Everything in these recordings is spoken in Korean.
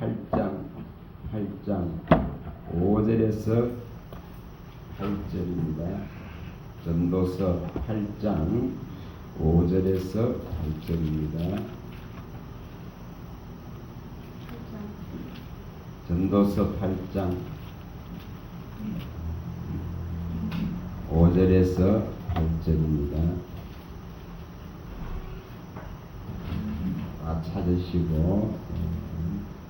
8장 5절에서 8절입니다. 전도서 8장 5절에서 8절입니다. 전도서 8장 5절에서 8절입니다. 찾으시고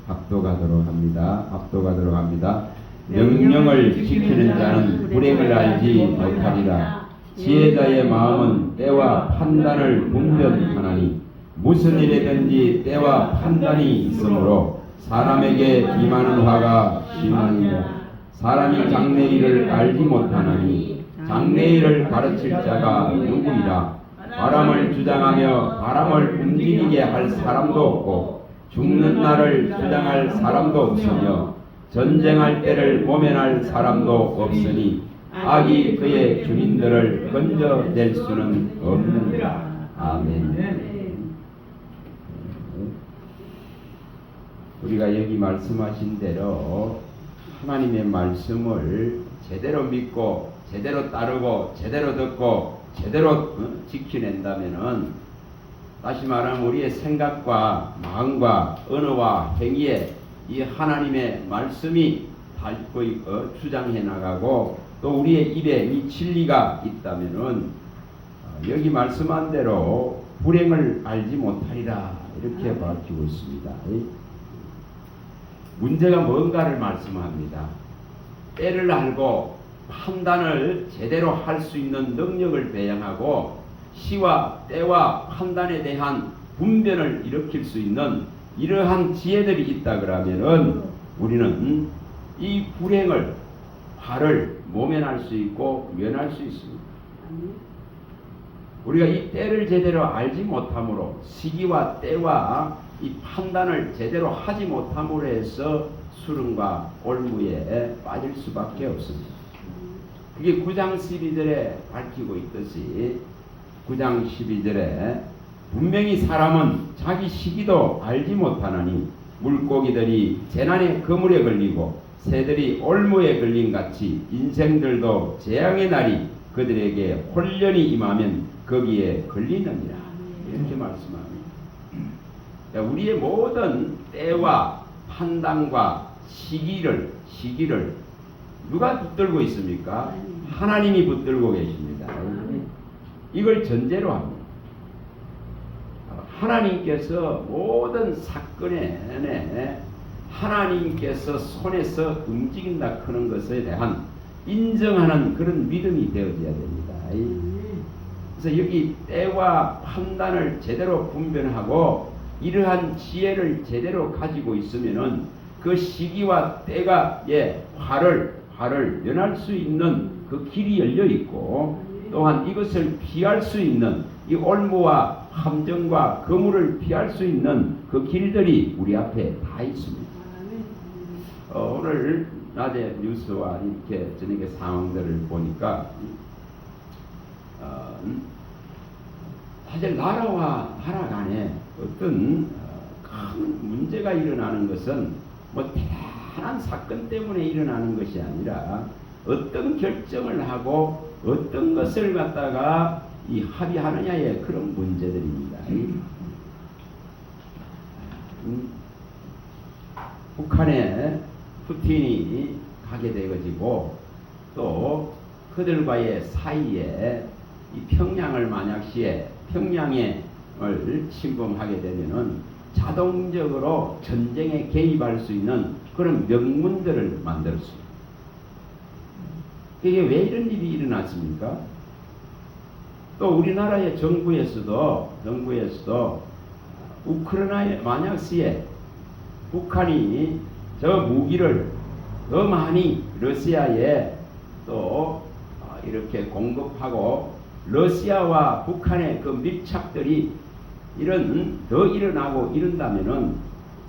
압도가도록 합니다. 명령을 지키는 자는 불행을 알지 못하리라. 지혜자의 마음은 때와 판단을 분별하나니 무슨 일이든지 때와 판단이 있으므로 사람에게 임하는 화가 심하니라. 사람이 장래일을 알지 못하나니 장래일을 가르칠 자가 누구이라. 바람을 주장하며 바람을 움직이게 할 사람도 없고 죽는 날을 주장할 사람도 없으며 전쟁할 때를 모면할 사람도 없으니 악이 그의 주민들을 건져낼 수는 없느니라. 아멘. 우리가 여기 말씀하신 대로 하나님의 말씀을 제대로 믿고 제대로 따르고 제대로 듣고 제대로 지켜낸다면은, 다시 말하면 우리의 생각과 마음과 언어와 행위에 이 하나님의 말씀이 닳고 주장해 나가고 또 우리의 입에 이 진리가 있다면은 여기 말씀한 대로 불행을 알지 못하리라 이렇게 밝히고 있습니다. 문제가 뭔가를 말씀합니다. 때를 알고 판단을 제대로 할 수 있는 능력을 배양하고 시와 때와 판단에 대한 분별을 일으킬 수 있는 이러한 지혜들이 있다 그러면은 우리는 이 불행을 화를 모면할 수 있고 면할 수 있습니다. 우리가 이 때를 제대로 알지 못함으로 시기와 때와 이 판단을 제대로 하지 못함으로 해서 수렁과 올무에 빠질 수밖에 없습니다. 그게 9장 12절에 밝히고 있듯이 9장 12절에 분명히 사람은 자기 시기도 알지 못하나니 물고기들이 재난의 그물에 걸리고 새들이 올무에 걸린 같이 인생들도 재앙의 날이 그들에게 홀련히 임하면 거기에 걸리느니라. 이렇게 말씀합니다. 우리의 모든 때와 판단과 시기를 누가 붙들고 있습니까? 하나님이 붙들고 계십니다. 이걸 전제로 합니다. 하나님께서 모든 사건에 하나님께서 손에서 움직인다 하는 것에 대한 인정하는 그런 믿음이 되어져야 됩니다. 그래서 여기 때와 판단을 제대로 분별하고 이러한 지혜를 제대로 가지고 있으면은 그 시기와 때가 화를 면할 수 있는 그 길이 열려 있고 또한 이것을 피할 수 있는 이 올무와 함정과 그물을 피할 수 있는 그 길들이 우리 앞에 다 있습니다. 오늘 낮에 뉴스와 이렇게 저녁에 상황들을 보니까 사실 나라와 나라 간에 어떤 큰 문제가 일어나는 것은 뭐 대단한 사건 때문에 일어나는 것이 아니라 어떤 결정을 하고 어떤 것을 갖다가 이 합의하느냐의 그런 문제들입니다. 북한에 푸틴이 가게 되어지고 또 그들과의 사이에 이 평양을 만약 시에 평양을 침범하게 되면은 자동적으로 전쟁에 개입할 수 있는 그런 명문들을 만들었습니다. 이게 왜 이런 일이 일어났습니까? 또 우리나라의 정부에서도 우크라이나에 만약 시에 북한이 저 무기를 더 많이 러시아에 또 이렇게 공급하고 러시아와 북한의 그 밀착들이 더 일어나고 이런다면은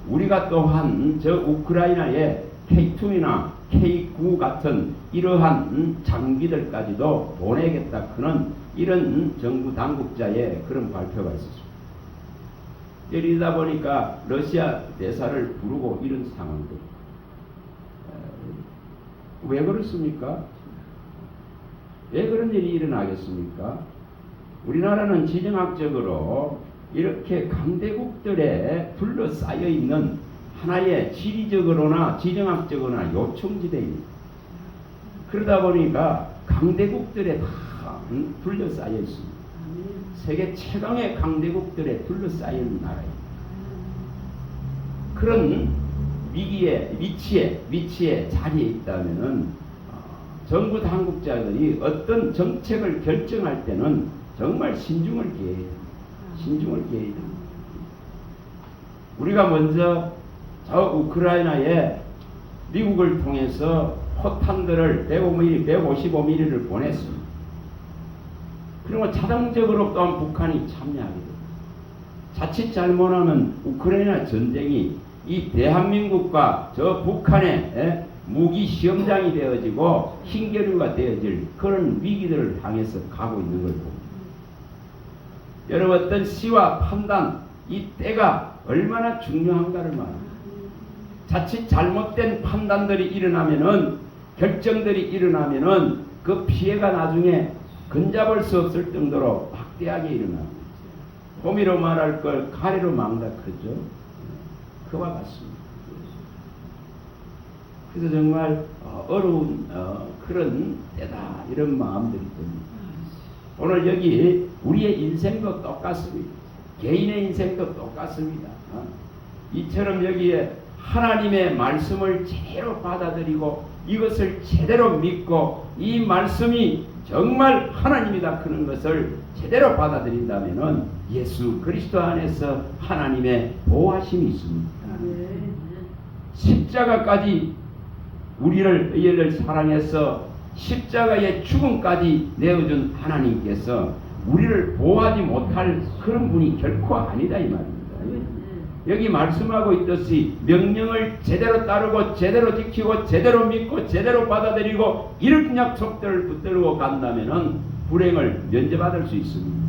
우리가 또한 저 우크라이나에 K2나 K9 같은 이러한 장비들까지도 보내겠다 하는 이런 정부 당국자의 그런 발표가 있었습니다. 이러다 보니까 러시아 대사를 부르고 이런 상황들. 왜 그렇습니까? 왜 그런 일이 일어나겠습니까? 우리나라는 지정학적으로 이렇게 강대국들에 둘러싸여 있는 하나의 지리적으로나 지정학적으로나 요충지대입니다. 그러다 보니까 강대국들에 다 둘러싸여 있습니다. 세계 최강의 강대국들에 둘러싸여 있는 나라입니다. 그런 위기에 위치에 자리에 있다면은 정부 당국자들이 어떤 정책을 결정할 때는 정말 신중을 기해야 됩니다. 신중을 기해야 됩니다. 우리가 먼저 저 우크라이나에 미국을 통해서 포탄들을 155mm를 보냈습니다. 그리고 자동적으로 또한 북한이 참여하게 됩니다. 자칫 잘못하면 우크라이나 전쟁이 이 대한민국과 저 북한의 무기 시험장이 되어지고 흰겨루가 되어질 그런 위기들을 향해서 가고 있는 걸 봅니다. 여러분 어떤 시와 판단 이 때가 얼마나 중요한가를 말합니다. 자칫 잘못된 판단들이 일어나면은 결정들이 일어나면은 그 피해가 나중에 근잡을 수 없을 정도로 막대하게 일어납니다. 호미로 말할 걸 가래로 막다 그러죠. 그와 같습니다. 그래서 정말 어려운 그런 때다 이런 마음들이 듭니다. 오늘 여기 우리의 인생도 똑같습니다. 개인의 인생도 똑같습니다. 이처럼 여기에 하나님의 말씀을 제대로 받아들이고 이것을 제대로 믿고 이 말씀이 정말 하나님이다 그런 것을 제대로 받아들인다면은 예수 그리스도 안에서 하나님의 보호하심이 있습니다. 십자가까지 우리를 사랑해서 십자가의 죽음까지 내어준 하나님께서 우리를 보호하지 못할 그런 분이 결코 아니다 이 말입니다. 여기 말씀하고 있듯이 명령을 제대로 따르고 제대로 지키고 제대로 믿고 제대로 받아들이고 이런 약속들을 붙들고 간다면은 불행을 면제받을 수 있습니다.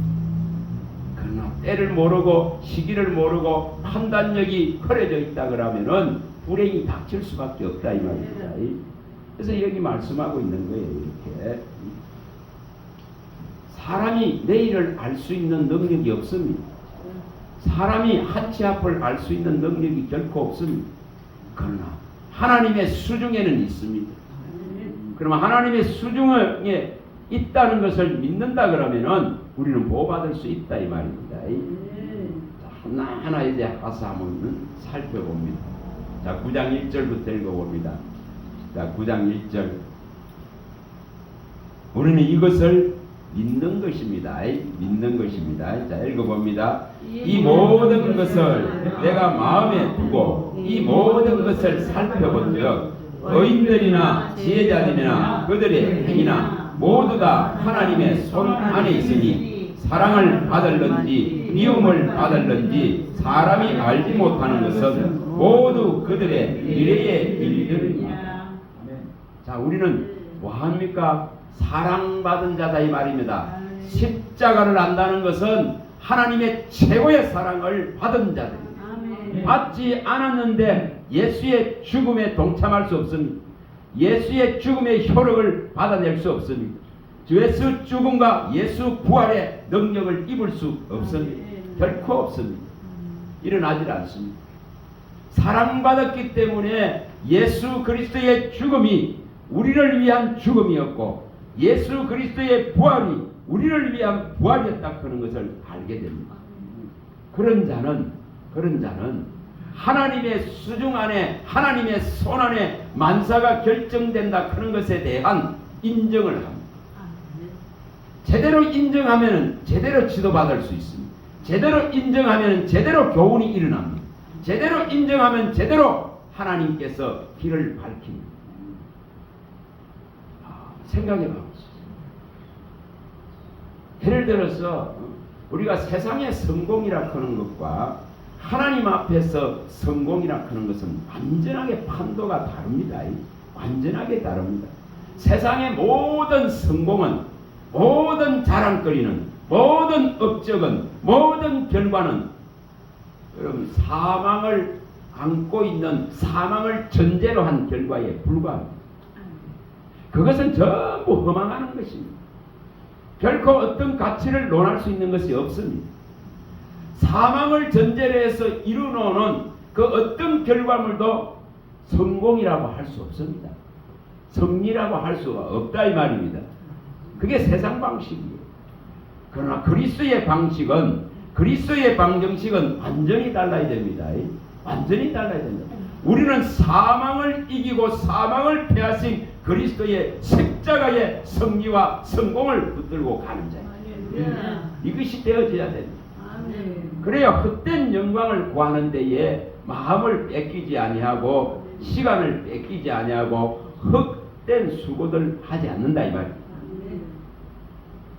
그러나 때를 모르고 시기를 모르고 판단력이 흐려져 있다 그러면은 불행이 닥칠 수밖에 없다 이 말입니다. 그래서 여기 말씀하고 있는 거예요. 이렇게 사람이 내일을 알 수 있는 능력이 없습니다. 사람이 한치 앞을 알 수 있는 능력이 결코 없습니다. 그러나 하나님의 수중에는 있습니다. 그러면 하나님의 수중에 있다는 것을 믿는다 그러면은 우리는 보호받을 수 있다 이 말입니다. 하나하나 이제 가서 한번 살펴봅니다. 자, 9장 1절부터 읽어봅니다. 자, 9장 1절. 우리는 이것을 믿는 것입니다. 믿는 것입니다. 자, 읽어봅니다. 이 모든 것을 내가 마음에 두고 이 모든 것을 살펴본즉 의인들이나 지혜자들이나 그들의 행위나 모두 다 하나님의 손 안에 있으니 사랑을 받을는지 미움을 받을는지 사람이 알지 못하는 것은 모두 그들의 미래의 일들이니라. 자, 우리는 뭐합니까? 사랑받은 자다 이 말입니다. 십자가를 안다는 것은 하나님의 최고의 사랑을 받은 자들입니다. 받지 않았는데 예수의 죽음에 동참할 수 없습니다. 예수의 죽음의 효력을 받아낼 수 없습니다. 예수 죽음과 예수 부활의 능력을 입을 수 없습니다. 결코 없습니다. 일어나질 않습니다. 사랑받았기 때문에 예수 그리스도의 죽음이 우리를 위한 죽음이었고 예수 그리스도의 부활이 우리를 위한 부활이었다 그런 것을 알게 됩니다. 그런 자는 하나님의 수중 안에 하나님의 손 안에 만사가 결정된다 그런 것에 대한 인정을 합니다. 제대로 인정하면 제대로 지도받을 수 있습니다. 제대로 인정하면 제대로 교훈이 일어납니다. 제대로 인정하면 제대로 하나님께서 길을 밝힙니다. 생각해 봐보세요. 예를 들어서 우리가 세상의 성공이라 하는 것과 하나님 앞에서 성공이라 하는 것은 완전하게 판도가 다릅니다. 완전하게 다릅니다. 세상의 모든 성공은 모든 자랑거리는 모든 업적은 모든 결과는 여러분 사망을 안고 있는 사망을 전제로 한 결과에 불과합니다. 그것은 전부 허망하는 것입니다. 결코 어떤 가치를 논할 수 있는 것이 없습니다. 사망을 전제로 해서 이루어놓은 그 어떤 결과물도 성공이라고 할 수 없습니다. 승리라고 할 수가 없다 이 말입니다. 그게 세상 방식이에요. 그러나 그리스도의 방식은, 그리스도의 방정식은 완전히 달라야 됩니다. 완전히 달라야 됩니다. 우리는 사망을 이기고 사망을 패하신 그리스도의 십자가의 승리와 성공을 붙들고 가는 자예요. 이것이 되어져야 됩니다. 그래야 헛된 영광을 구하는 데에 마음을 뺏기지 아니하고 시간을 뺏기지 아니하고 헛된 수고들 하지 않는다 이 말입니다.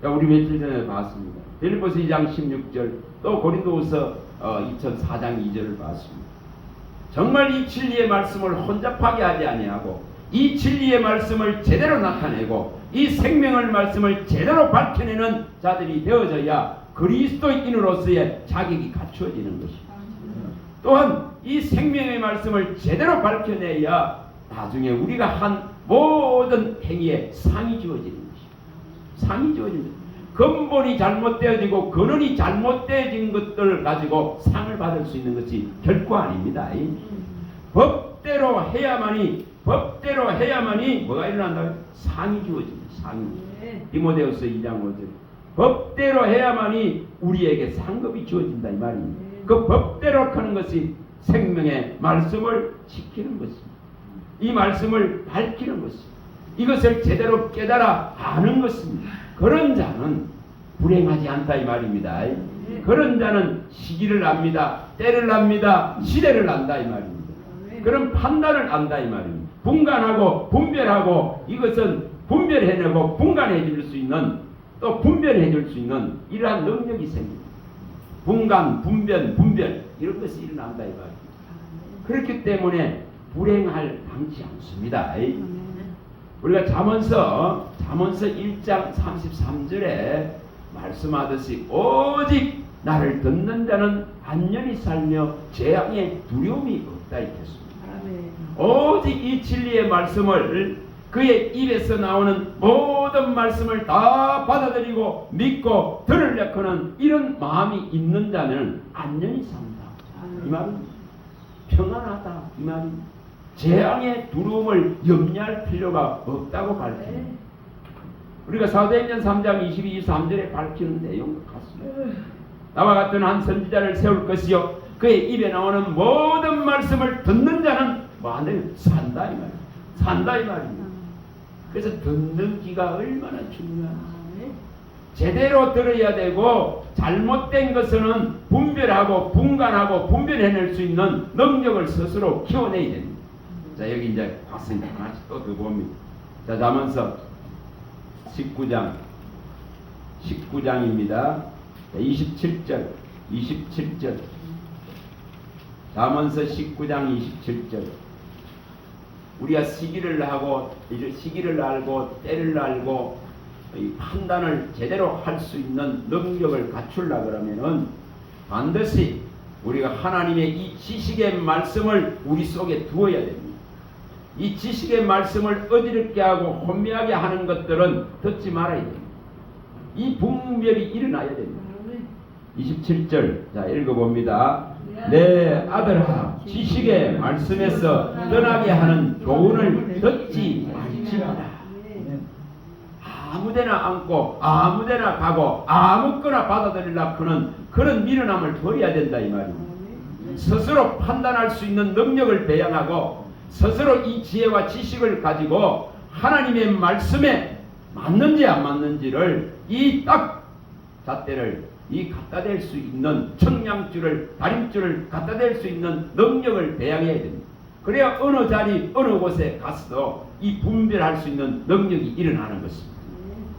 우리 며칠 전에 봤습니다. 빌립보서 2장 16절 또 고린도후서 4장 2절을 봤습니다. 정말 이 진리의 말씀을 혼잡하게 하지 아니하고 이 진리의 말씀을 제대로 나타내고 이 생명의 말씀을 제대로 밝혀내는 자들이 되어져야 그리스도인으로서의 자격이 갖추어지는 것입니다. 또한 이 생명의 말씀을 제대로 밝혀내야 나중에 우리가 한 모든 행위에 상이 주어지는 것입니다. 상이 주어집니다. 근본이 잘못되어지고 근원이 잘못되어진 것들을 가지고 상을 받을 수 있는 것이 결코 아닙니다. 법대로 해야만이 뭐가 일어난다? 상이 주어집니다. 상이. 디모데후서 2장 5절 법대로 해야만이 우리에게 상급이 주어진다 이 말입니다. 그 법대로 하는 것이 생명의 말씀을 지키는 것입니다. 이 말씀을 밝히는 것입니다. 이것을 제대로 깨달아 아는 것입니다. 그런 자는 불행하지 않다 이 말입니다. 그런 자는 시기를 압니다. 때를 압니다. 시대를 안다 이 말입니다. 그런 판단을 안다 이 말입니다. 분간하고 분별하고 이것은 분별해내고 분간해 줄 수 있는 또 분별해 줄 수 있는 이러한 능력이 생깁니다. 분간, 분별 이런 것이 일어난다 이 말입니다. 그렇기 때문에 불행할 당치 않습니다. 우리가 잠언서 1장 33절에 말씀하듯이 오직 나를 듣는 자는 안전히 살며 재앙의 두려움이 없다 했습니다. 오직 이 진리의 말씀을 그의 입에서 나오는 모든 말씀을 다 받아들이고 믿고 들으려고는 이런 마음이 있는 자는 안전히 산다. 이 말은 평안하다. 이 말은 재앙의 두려움을 염려할 필요가 없다고 밝힙니다. 우리가 사도행전 3장 22, 23절에 밝히는 내용과 같습니다. 나와 같은 한 선지자를 세울 것이요 그의 입에 나오는 모든 말씀을 듣는 자는 뭐하는 산다 이 말입니다. 산다 이 말입니다. 그래서 듣는 귀가 얼마나 중요한지 제대로 들어야 되고 잘못된 것은 분별하고 분간하고 분별해낼 수 있는 능력을 스스로 키워내야 됩니다. 자 여기 이제 봤으니까 하나씩 또 더 봅니다. 자 잠언서 19장입니다. 27절 잠언서 19장 27절 우리가 시기를 하고 시기를 알고 때를 알고 이 판단을 제대로 할 수 있는 능력을 갖추려 그러면은 반드시 우리가 하나님의 이 지식의 말씀을 우리 속에 두어야 됩니다. 이 지식의 말씀을 어지럽게 하고 혼미하게 하는 것들은 듣지 말아야 됩니다. 이 분별이 일어나야 됩니다. 27절 자 읽어봅니다. 내 아들아 지식의 말씀에서 떠나게 하는 교훈을 듣지 말지어다. 아무데나 앉고 아무데나 가고 아무거나 받아들이려고 하는 그런 미련함을 버려야 된다 이 말입니다. 스스로 판단할 수 있는 능력을 배양하고 스스로 이 지혜와 지식을 가지고 하나님의 말씀에 맞는지 안 맞는지를 이 딱 잣대를 이 갖다 댈 수 있는 청량줄을 다림줄을 갖다 댈 수 있는 능력을 배양해야 됩니다. 그래야 어느 자리 어느 곳에 가서도 이 분별할 수 있는 능력이 일어나는 것입니다.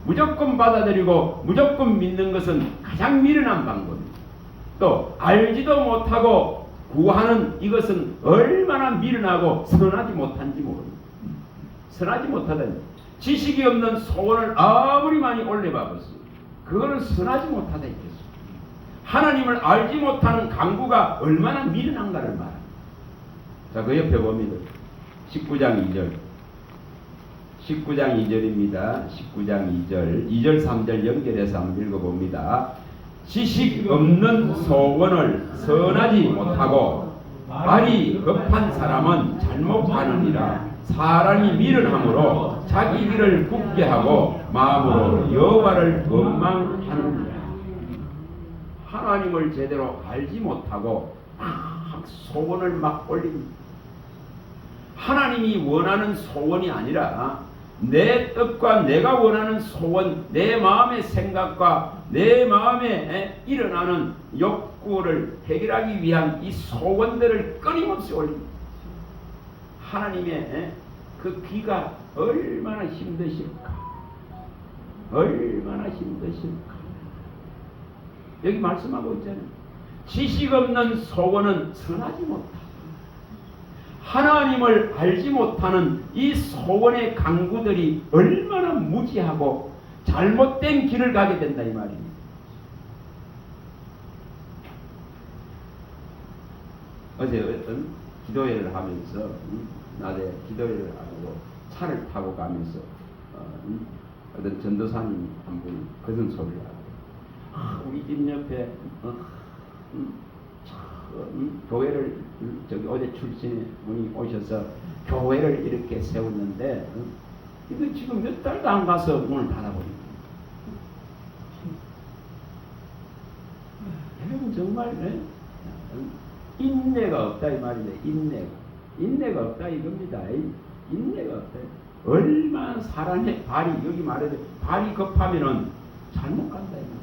무조건 받아들이고 무조건 믿는 것은 가장 미련한 방법입니다. 또 알지도 못하고 구하는 이것은 얼마나 미련하고 선하지 못한지 모릅니다. 선하지 못하다니 지식이 없는 소원을 아무리 많이 올려봐봤어요. 그거는 선하지 못하다 했겠습니다. 하나님을 알지 못하는 강구가 얼마나 미련한가를 말합니다. 자, 그 옆에 봅니다. 19장 2절. 19장 2절입니다. 19장 2절. 2절 3절 연결해서 한번 읽어봅니다. 지식 없는 소원을 선하지 못하고 말이 급한 사람은 잘못 가느니라. 사람이 미련함으로 자기 길을 굳게 하고 마음으로 여호와를 원망하느니라. 하나님을 제대로 알지 못하고 막 소원을 막 올립니다. 하나님이 원하는 소원이 아니라 내 뜻과 내가 원하는 소원, 내 마음의 생각과 내 마음에 일어나는 욕구를 해결하기 위한 이 소원들을 끊임없이 올립니다. 하나님의 그 귀가 얼마나 힘드실까? 얼마나 힘드실까? 여기 말씀하고 있잖아요. 지식 없는 소원은 선하지 못하다. 하나님을 알지 못하는 이 소원의 강구들이 얼마나 무지하고 잘못된 길을 가게 된다 이 말입니다. 어제 어떤 기도회를 하면서 낮에 기도회를 하고 차를 타고 가면서 어떤 전도사님 한 분이 그런 소리를 하고 우리 집 옆에 교회를 저기 어제 출신의 분이 오셔서 교회를 이렇게 세웠는데 이거 지금 몇 달도 안 가서 문을 닫아버립니다. 여러분 정말 인내가 없다 이 말이네. 인내가 없다 이겁니다. 인내가 없다. 얼마나 사람의 발이 여기 말해도 발이 급하면은 잘못 간다 이 말이죠.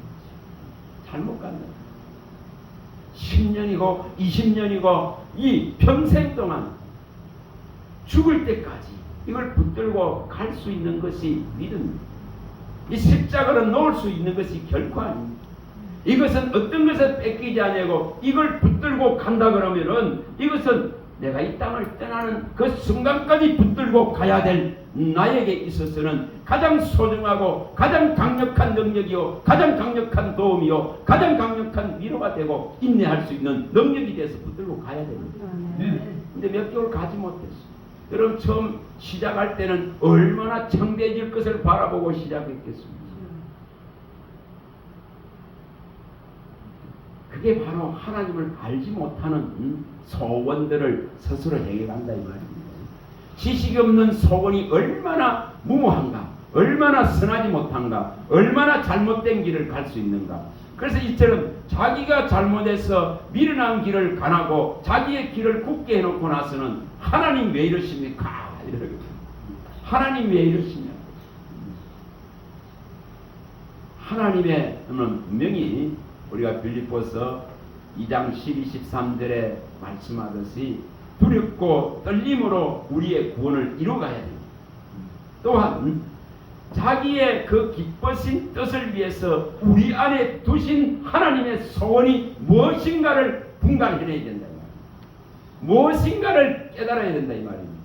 잘못 간다. 10년이고 20년이고 이 평생 동안 죽을 때까지 이걸 붙들고 갈 수 있는 것이 믿음입니다. 이 십자가를 놓을 수 있는 것이 결코 아닙니다. 이것은 어떤 것을 뺏기지 아니하고 이걸 붙들고 간다 그러면은 이것은 내가 이 땅을 떠나는 그 순간까지 붙들고 가야 될 나에게 있어서는 가장 소중하고 가장 강력한 능력이요 가장 강력한 도움이요 가장 강력한 위로가 되고 인내할 수 있는 능력이 돼서 붙들고 가야 됩니다. 근데 몇 개월 가지 못했어요. 여러분 처음 시작할 때는 얼마나 청대해질 것을 바라보고 시작했겠습니까? 그게 바로 하나님을 알지 못하는 소원들을 스스로 해결한다 이 말입니다. 지식이 없는 소원이 얼마나 무모한가, 얼마나 선하지 못한가, 얼마나 잘못된 길을 갈 수 있는가. 그래서 이처럼 자기가 잘못해서 미련한 길을 가나고 자기의 길을 굳게 해놓고 나서는 하나님 왜 이러십니까? 이러거든요. 하나님 왜 이러시냐? 하나님의 분명히 우리가 빌립보서 2장 12, 13절에 말씀하듯이 두렵고 떨림으로 우리의 구원을 이루어가야 됩니다. 또한 자기의 그 기쁘신 뜻을 위해서 우리 안에 두신 하나님의 소원이 무엇인가를 분간해내야 된다. 무엇인가를 깨달아야 된다 이 말입니다.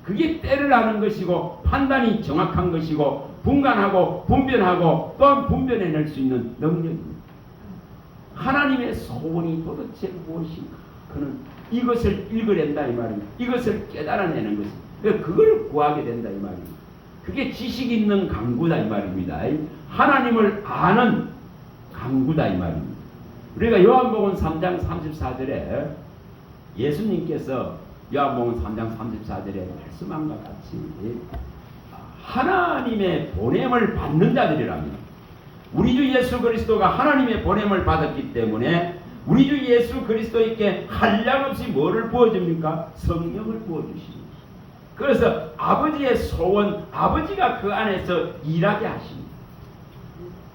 그게 때를 아는 것이고 판단이 정확한 것이고 분간하고 분별하고 또한 분별해낼 수 있는 능력입니다. 하나님의 소원이 도대체 무엇인가? 그는 이것을 읽어낸다 이 말입니다. 이것을 깨달아내는 것입니다. 그걸 구하게 된다 이 말입니다. 그게 지식 있는 강구다 이 말입니다. 하나님을 아는 강구다 이 말입니다. 우리가 요한복음 3장 34절에 예수님께서 요한복음 3장 34절에 말씀한 것 같이 하나님의 보냄을 받는 자들이랍니다. 우리 주 예수 그리스도가 하나님의 보냄을 받았기 때문에 우리 주 예수 그리스도에게 한량없이 뭐를 부어줍니까? 성령을 부어주십니다. 그래서 아버지의 소원, 아버지가 그 안에서 일하게 하십니다.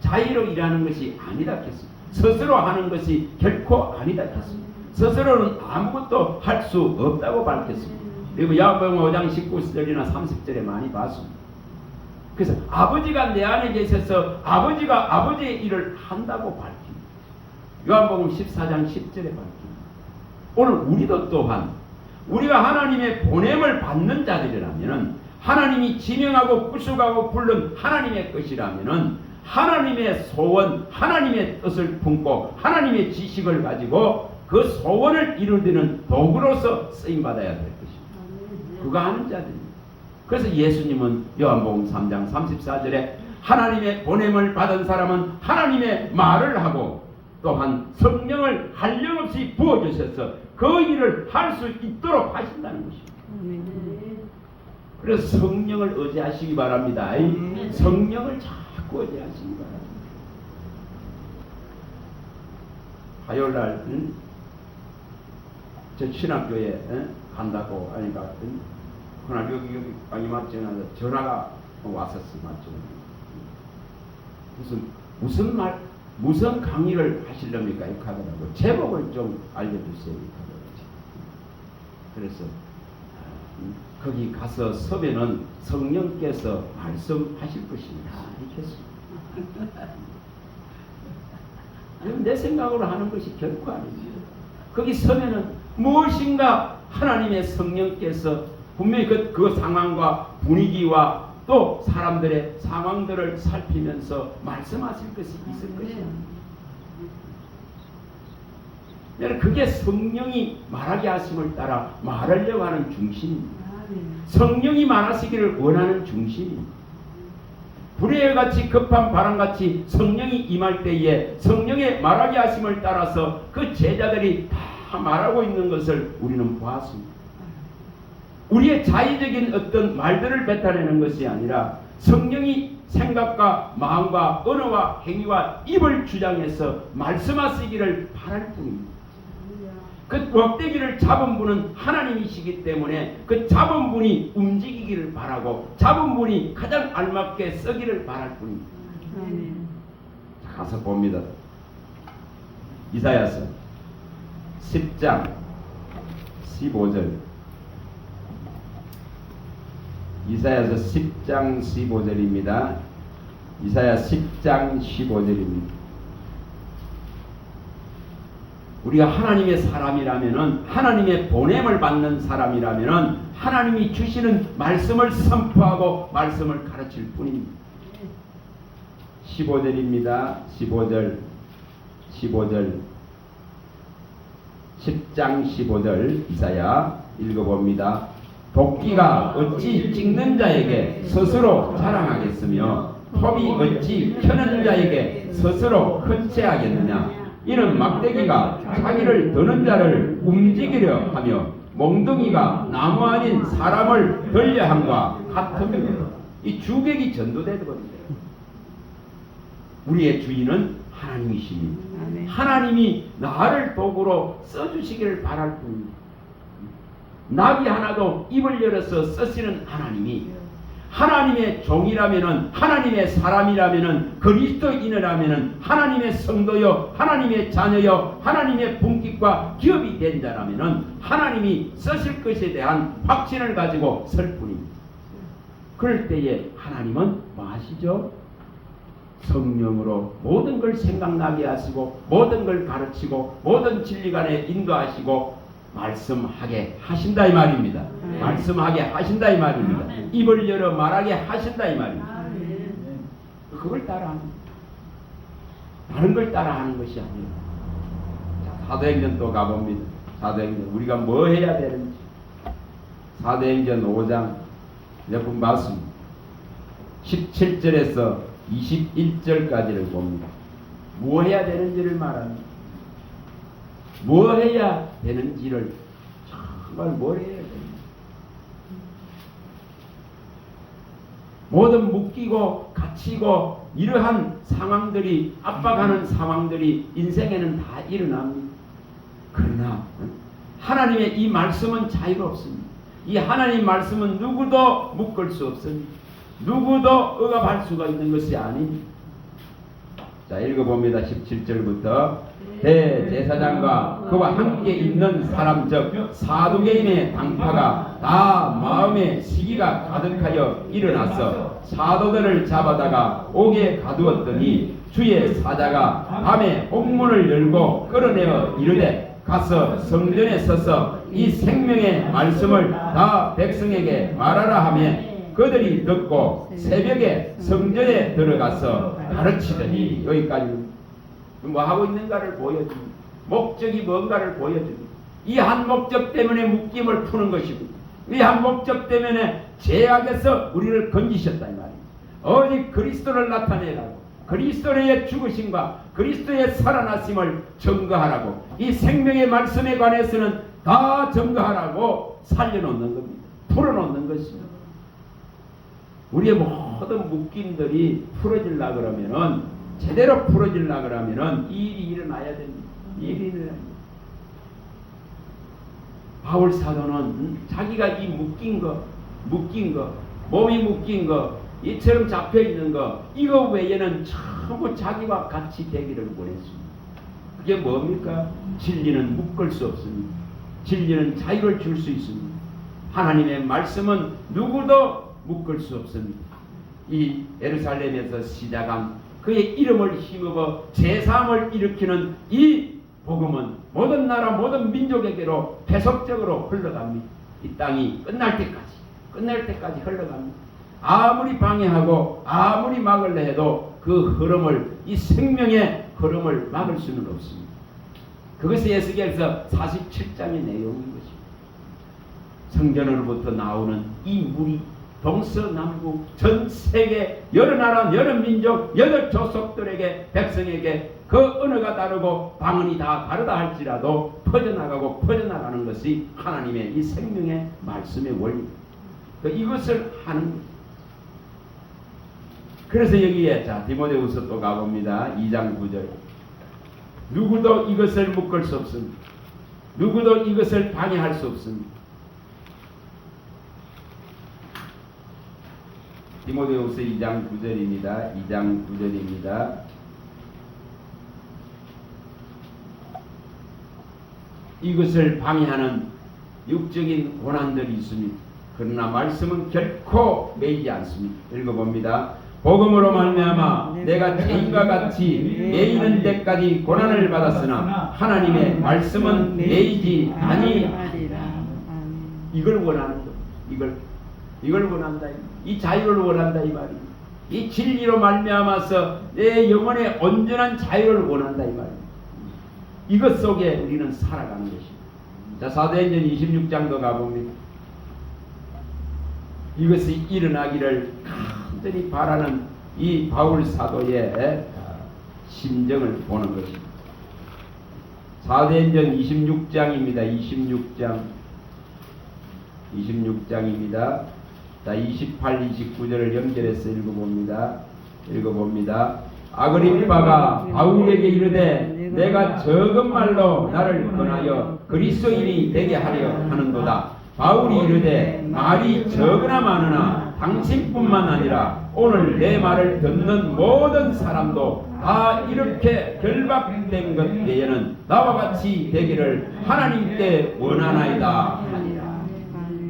자의로 일하는 것이 아니다 했습니다. 스스로 하는 것이 결코 아니다 했습니다. 스스로는 아무것도 할 수 없다고 밝혔습니다. 그리고 야고보서 5장 19절이나 30절에 많이 봤습니다. 그래서 아버지가 내 안에 계셔서 아버지가 아버지의 일을 한다고 밝힙니다. 요한복음 14장 10절에 밝힙니다. 오늘 우리도 또한 우리가 하나님의 보냄을 받는 자들이라면 하나님이 지명하고 구속하고 부른 하나님의 것이라면 하나님의 소원, 하나님의 뜻을 품고 하나님의 지식을 가지고 그 소원을 이루는 도구로서 쓰임받아야 될 것입니다. 그거 아는 자들입니다. 그래서 예수님은 요한복음 3장 34절에 하나님의 보냄을 받은 사람은 하나님의 말을 하고 또한 성령을 한량없이 부어주셔서 그 일을 할 수 있도록 하신다는 것입니다. 그래서 성령을 의지하시기 바랍니다. 성령을 자꾸 의지하시기 바랍니다. 화요일날 저 신학교에 간다고 하니까 그날 여기 빵이 맞지 않아서 전화가 왔었어요. 무슨 강의를 하시렵니까? 이렇게 하더라고. 제목을 좀 알려주세요. 그래서 거기 가서 서면은 성령께서 말씀하실 것입니다. 이렇게 했습니다. 내 생각으로 하는 것이 결코 아닙니다. 거기 서면은 무엇인가 하나님의 성령께서 분명히 그 상황과 분위기와 또 사람들의 상황들을 살피면서 말씀하실 것이 있을 것이다. 그게 성령이 말하게 하심을 따라 말하려고 하는 중심입니다. 성령이 말하시기를 원하는 중심입니다. 불의 같이 급한 바람같이 성령이 임할 때에 성령의 말하게 하심을 따라서 그 제자들이 다 말하고 있는 것을 우리는 보았습니다. 우리의 자의적인 어떤 말들을 뱉어내는 것이 아니라 성령이 생각과 마음과 언어와 행위와 입을 주장해서 말씀하시기를 바랄 뿐입니다. 그 먹대기를 잡은 분은 하나님이시기 때문에 그 잡은 분이 움직이기를 바라고 잡은 분이 가장 알맞게 쓰기를 바랄 뿐입니다. 자, 가서 봅니다. 이사야서 10장 15절. 이사야서 10장 15절입니다. 이사야 10장 15절입니다. 우리가 하나님의 사람이라면은, 하나님의 보냄을 받는 사람이라면은 하나님이 주시는 말씀을 선포하고 말씀을 가르칠 뿐입니다. 15절입니다. 15절 10장 15절 이사야 읽어봅니다. 도끼가 어찌 찍는 자에게 스스로 자랑하겠으며 톱이 어찌 켜는 자에게 스스로 흔채하겠느냐. 이는 막대기가 자기를 드는 자를 움직이려 하며 몽둥이가 나무 아닌 사람을 들려함과 같으며. 이 주객이 전도되는 겁니다. 우리의 주인은 하나님이십니다. 하나님이 나를 도구로 써주시기를 바랄 뿐입니다. 나비 하나도 입을 열어서 쓰시는 하나님이 하나님의 종이라면은, 하나님의 사람이라면은, 그리스도인이라면은, 하나님의 성도여, 하나님의 자녀여, 하나님의 분깃과 기업이 된 자라면은 하나님이 쓰실 것에 대한 확신을 가지고 설 뿐입니다. 그럴 때에 하나님은 뭐 하시죠? 성령으로 모든 걸 생각나게 하시고 모든 걸 가르치고 모든 진리간에 인도하시고 말씀하게 하신다 이 말입니다. 말씀하게 하신다 이 말입니다. 입을 열어 말하게 하신다 이 말입니다. 그걸 따라하는, 다른 걸 따라하는 것이 아니에요. 자, 사도행전 또 가봅니다. 사도행전 우리가 뭐 해야 되는지. 사도행전 5장 몇 분 봤습니다. 17절에서 21절까지를 봅니다. 뭐 해야 되는지를 말합니다. 뭐 해야 되는지를 정말 뭘 해야 됩니다. 모든 묶이고 갇히고 이러한 상황들이, 압박하는 상황들이 인생에는 다 일어납니다. 그러나 하나님의 이 말씀은 자유롭습니다. 이 하나님 말씀은 누구도 묶을 수 없습니다. 누구도 억압할 수가 있는 것이 아닙니다. 자, 읽어봅니다. 17절부터 대제사장과 그와 함께 있는 사람 즉 사두개인의 당파가 다 마음에 시기가 가득하여 일어나서 사도들을 잡아다가 옥에 가두었더니 주의 사자가 밤에 옥문을 열고 끌어내어 이르되 가서 성전에 서서 이 생명의 말씀을 다 백성에게 말하라 하며 그들이 듣고 새벽에 성전에 들어가서 가르치더니, 여기까지 뭐 하고 있는가를 보여줍니다. 목적이 뭔가를 보여줍니다. 이 한 목적 때문에 묶임을 푸는 것이고, 이 한 목적 때문에 죄악에서 우리를 건지셨다 이 말입니다. 오직 그리스도를 나타내라고, 그리스도의 죽으심과 그리스도의 살아나심을 증거하라고, 이 생명의 말씀에 관해서는 다 증거하라고 살려놓는 겁니다. 풀어놓는 것입니다. 우리의 모든 묶임들이 풀어지려 그러면은, 제대로 풀어지려 그러면은 이 일이 일어나야 됩니다. 이 일이 일어나야 됩니다. 바울 사도는 자기가 이 묶인 거, 몸이 묶인 거, 이처럼 잡혀 있는 거, 이거 외에는 전부 자기와 같이 되기를 원했습니다. 그게 뭡니까? 진리는 묶을 수 없습니다. 진리는 자유를 줄 수 있습니다. 하나님의 말씀은 누구도 묶을 수 없습니다. 이 예루살렘에서 시작한 그의 이름을 힘입어 제3을 일으키는 이 복음은 모든 나라 모든 민족에게로 계속적으로 흘러갑니다. 이 땅이 끝날 때까지 흘러갑니다. 아무리 방해하고 아무리 막으려 해도 그 흐름을, 이 생명의 흐름을 막을 수는 없습니다. 그것이 에스겔서 47장의 내용인 것입니다. 성전으로부터 나오는 이 물이 동서남북 전 세계 여러 나라 여러 민족 여러 족속들에게, 백성에게 그 언어가 다르고 방언이 다 다르다 할지라도 퍼져나가는 것이 하나님의 이 생명의 말씀의 원리입니다. 이것을 하는 것입니다. 그래서 여기에 디모데후서 또 가봅니다. 2장 9절. 누구도 이것을 묶을 수 없습니다. 누구도 이것을 방해할 수 없습니다. 디모데후서 2장 9절입니다. 2장 9절입니다. 이것을 방해하는 육적인 고난들이 있습니다. 그러나 말씀은 결코 매이지 않습니다. 읽어봅니다. 복음으로 말미암아 내가 죄인과 같이 매이는 데까지 고난을 받았으나 하나님의 말씀은 매이지 아니하리라. 이걸 원하는 것, 이걸 원한다. 이 자유를 원한다 이 말입니다. 이 진리로 말미암아서 내 영혼의 온전한 자유를 원한다 이 말입니다. 이것 속에 우리는 살아가는 것입니다. 자, 사도행전 26장도 가봅니다. 이것이 일어나기를 간절히 바라는 이 바울 사도의 심정을 보는 것입니다. 사도행전 26장입니다. 26장입니다. 자, 28, 29절을 연결해서 읽어봅니다. 아그리빠가 바울에게 이르되 내가 적은 말로 나를 권하여 그리스도인이 되게 하려 하는도다. 바울이 이르되 말이 적으나 많으나 당신뿐만 아니라 오늘 내 말을 듣는 모든 사람도 다 이렇게 결박된 것 외에는 나와 같이 되기를 하나님께 원하나이다.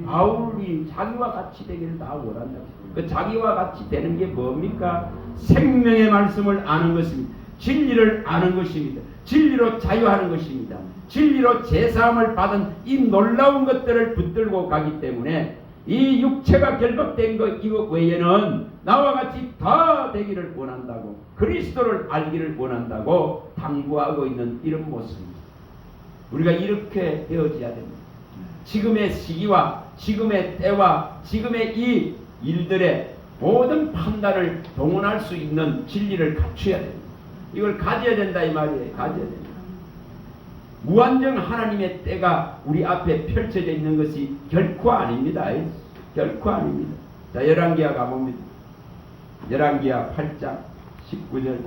바울이 자기와 같이 되기를 다 원한다. 그 자기와 같이 되는 게 뭡니까? 생명의 말씀을 아는 것입니다. 진리를 아는 것입니다. 진리로 자유하는 것입니다. 진리로 제사함을 받은 이 놀라운 것들을 붙들고 가기 때문에 이 육체가 결박된 것 이것 외에는 나와 같이 다 되기를 원한다고, 그리스도를 알기를 원한다고 당부하고 있는 이런 모습입니다. 우리가 이렇게 되어져야 됩니다. 지금의 시기와 지금의 때와 지금의 이 일들의 모든 판단을 동원할 수 있는 진리를 갖춰야 됩니다. 이걸 가져야 된다 이 말이에요. 가져야 됩니다. 무한정 하나님의 때가 우리 앞에 펼쳐져 있는 것이 결코 아닙니다. 결코 아닙니다. 자, 열왕기하 가봅니다. 열왕기하 8장 19절.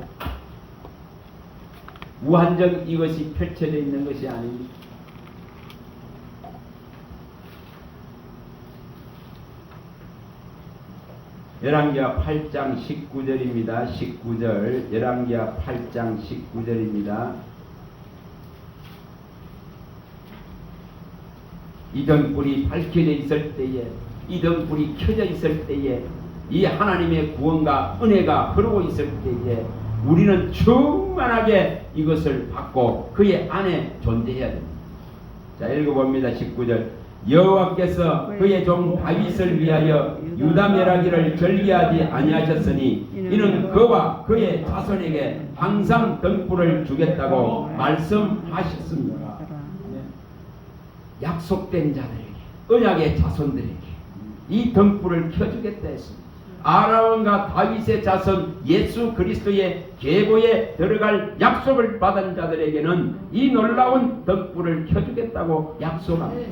무한정 이것이 펼쳐져 있는 것이 아닙니다. 열왕기하 8장 19절입니다. 19절. 열왕기하 8장 19절입니다. 이 등불이 밝혀져 있을 때에, 이 등불이 켜져 있을 때에, 이 하나님의 구원과 은혜가 흐르고 있을 때에 우리는 충만하게 이것을 받고 그의 안에 존재해야 됩니다. 자, 읽어봅니다. 19절. 여호와께서 그의 종 다윗을 위하여 유다 멸하기를 절기하지 아니하셨으니 이는 그와 그의 자손에게 항상 등불을 주겠다고 말씀하셨습니다. 약속된 자들에게, 언약의 자손들에게 이 등불을 켜주겠다 했습니다. 아론과 다윗의 자손 예수 그리스도의 계보에 들어갈 약속을 받은 자들에게는 이 놀라운 등불을 켜주겠다고 약속합니다.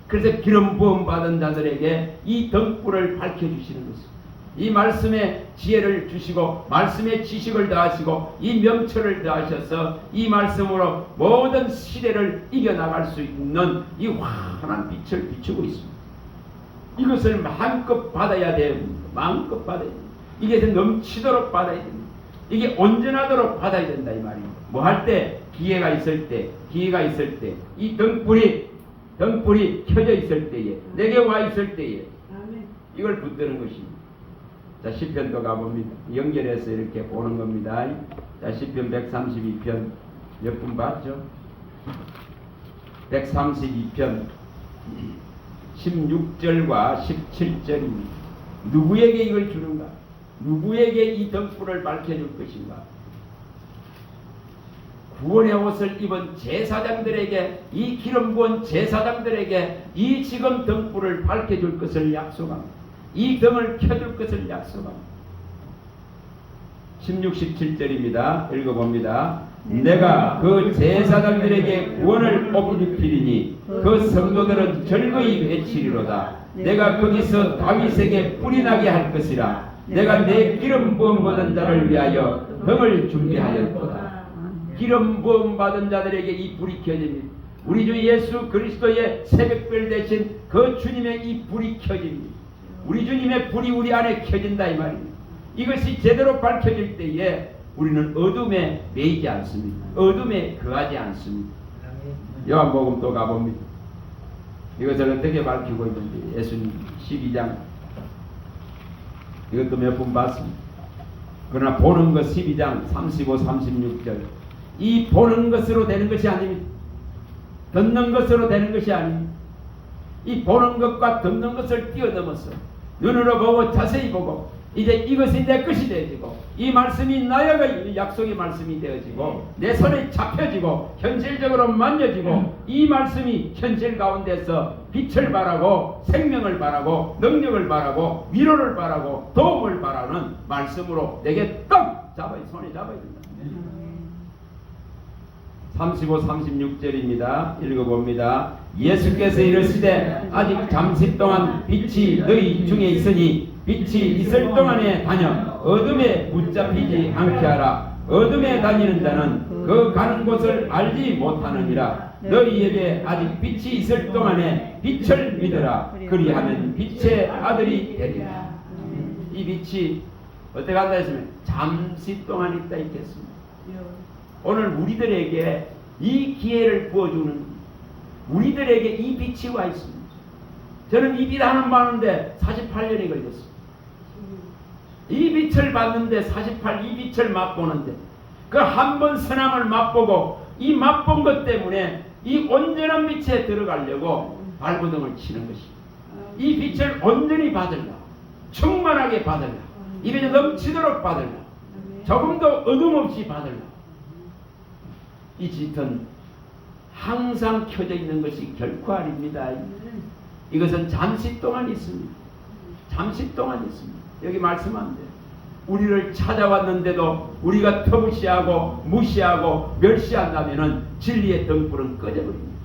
그래서 기름 부음 받은 자들에게 이 등불을 밝혀주시는 것입니다. 이 말씀에 지혜를 주시고 말씀에 지식을 더하시고 이 명철을 더하셔서 이 말씀으로 모든 시대를 이겨나갈 수 있는 이 환한 빛을 비추고 있습니다. 이것을 마음껏 받아야 됩니다. 마음껏 받아야 됩니다. 이게 넘치도록 받아야 됩니다. 이게 온전하도록 받아야 된다 이 말입니다. 뭐 할 때 기회가 있을 때 이 등불이 켜져 있을 때에 내게 와 있을 때에 이걸 붙드는 것입니다. 자, 시편도 가봅니다. 연결해서 이렇게 보는 겁니다. 자, 시편 132편 몇 분 봤죠? 132편 16절과 17절입니다. 누구에게 이걸 주는가? 누구에게 이 등불을 밝혀줄 것인가? 구원의 옷을 입은 제사장들에게, 이 기름 부은 제사장들에게 이 지금 등불을 밝혀줄 것을 약속합니다. 이 등을 켜줄 것을 약속합니다. 16, 17절입니다. 읽어봅니다. 내가 그 제사장들에게 구원을 옷입히리니 그 성도들은 즐거이 외치리로다. 내가 거기서 다윗에게 뿔이 나게 할 것이라. 내가 내 기름 부음 받은 자를 위하여 등을 준비하였도다. 기름 부음 받은 자들에게 이 불이 켜집니다. 우리 주 예수 그리스도의 새벽별 대신 그 주님의 이 불이 켜집니다. 우리 주님의 불이 우리 안에 켜진다 이 말입니다. 이것이 제대로 밝혀질 때에 우리는 어둠에 매이지 않습니다. 어둠에 거하지 않습니다. 요한복음 또 가봅니다. 이것을 어떻게 밝히고 있는지 예수님 12장 이것도 몇 번 봤습니다. 그러나 보는 것 12장 35, 36절 이 보는 것으로 되는 것이 아닙니다. 듣는 것으로 되는 것이 아닙니다. 이 보는 것과 듣는 것을 뛰어넘어서 눈으로 보고 자세히 보고 이제 이것이 내 것이 되어지고 이 말씀이 나의 약속의 말씀이 되어지고 내 손에 잡혀지고 현실적으로 만져지고 이 말씀이 현실 가운데서 빛을 발하고 생명을 발하고 능력을 발하고 위로를 발하고 도움을 발하는 말씀으로 내게 딱 잡아야 손에 잡아야 된다. 35, 36절입니다. 읽어봅니다. 예수께서 이르시되 아직 잠시 동안 빛이 너희 중에 있으니 빛이 있을 동안에 다녀 어둠에 붙잡히지 않게 하라. 어둠에 다니는 자는 그 가는 곳을 알지 못하느니라. 너희에게 아직 빛이 있을 동안에 빛을 믿으라. 그리하면 빛의 아들이 되리라. 이 빛이 어떻게 한다 했으면 잠시 동안 있다 있겠습니다. 오늘 우리들에게 이 기회를 부어주는 우리들에게 이 빛이 와 있습니다. 저는 이 빛 하나 받는데 48년이 걸렸습니다. 이 빛을 받는데 48, 이 빛을 맛보는데 그 한 번 선함을 맛보고 이 맛본 것 때문에 이 온전한 빛에 들어가려고 발버둥을 치는 것입니다. 이 빛을 온전히 받으려 충만하게 받으려 입에 넘치도록 받으려 조금도 어둠 없이 받으려 이 빛은 항상 켜져 있는 것이 결코 아닙니다. 이것은 잠시 동안 있습니다. 잠시 동안 있습니다. 여기 말씀하면 돼요. 우리를 찾아왔는데도 우리가 터무시하고 무시하고 멸시한다면 진리의 등불은 꺼져버립니다.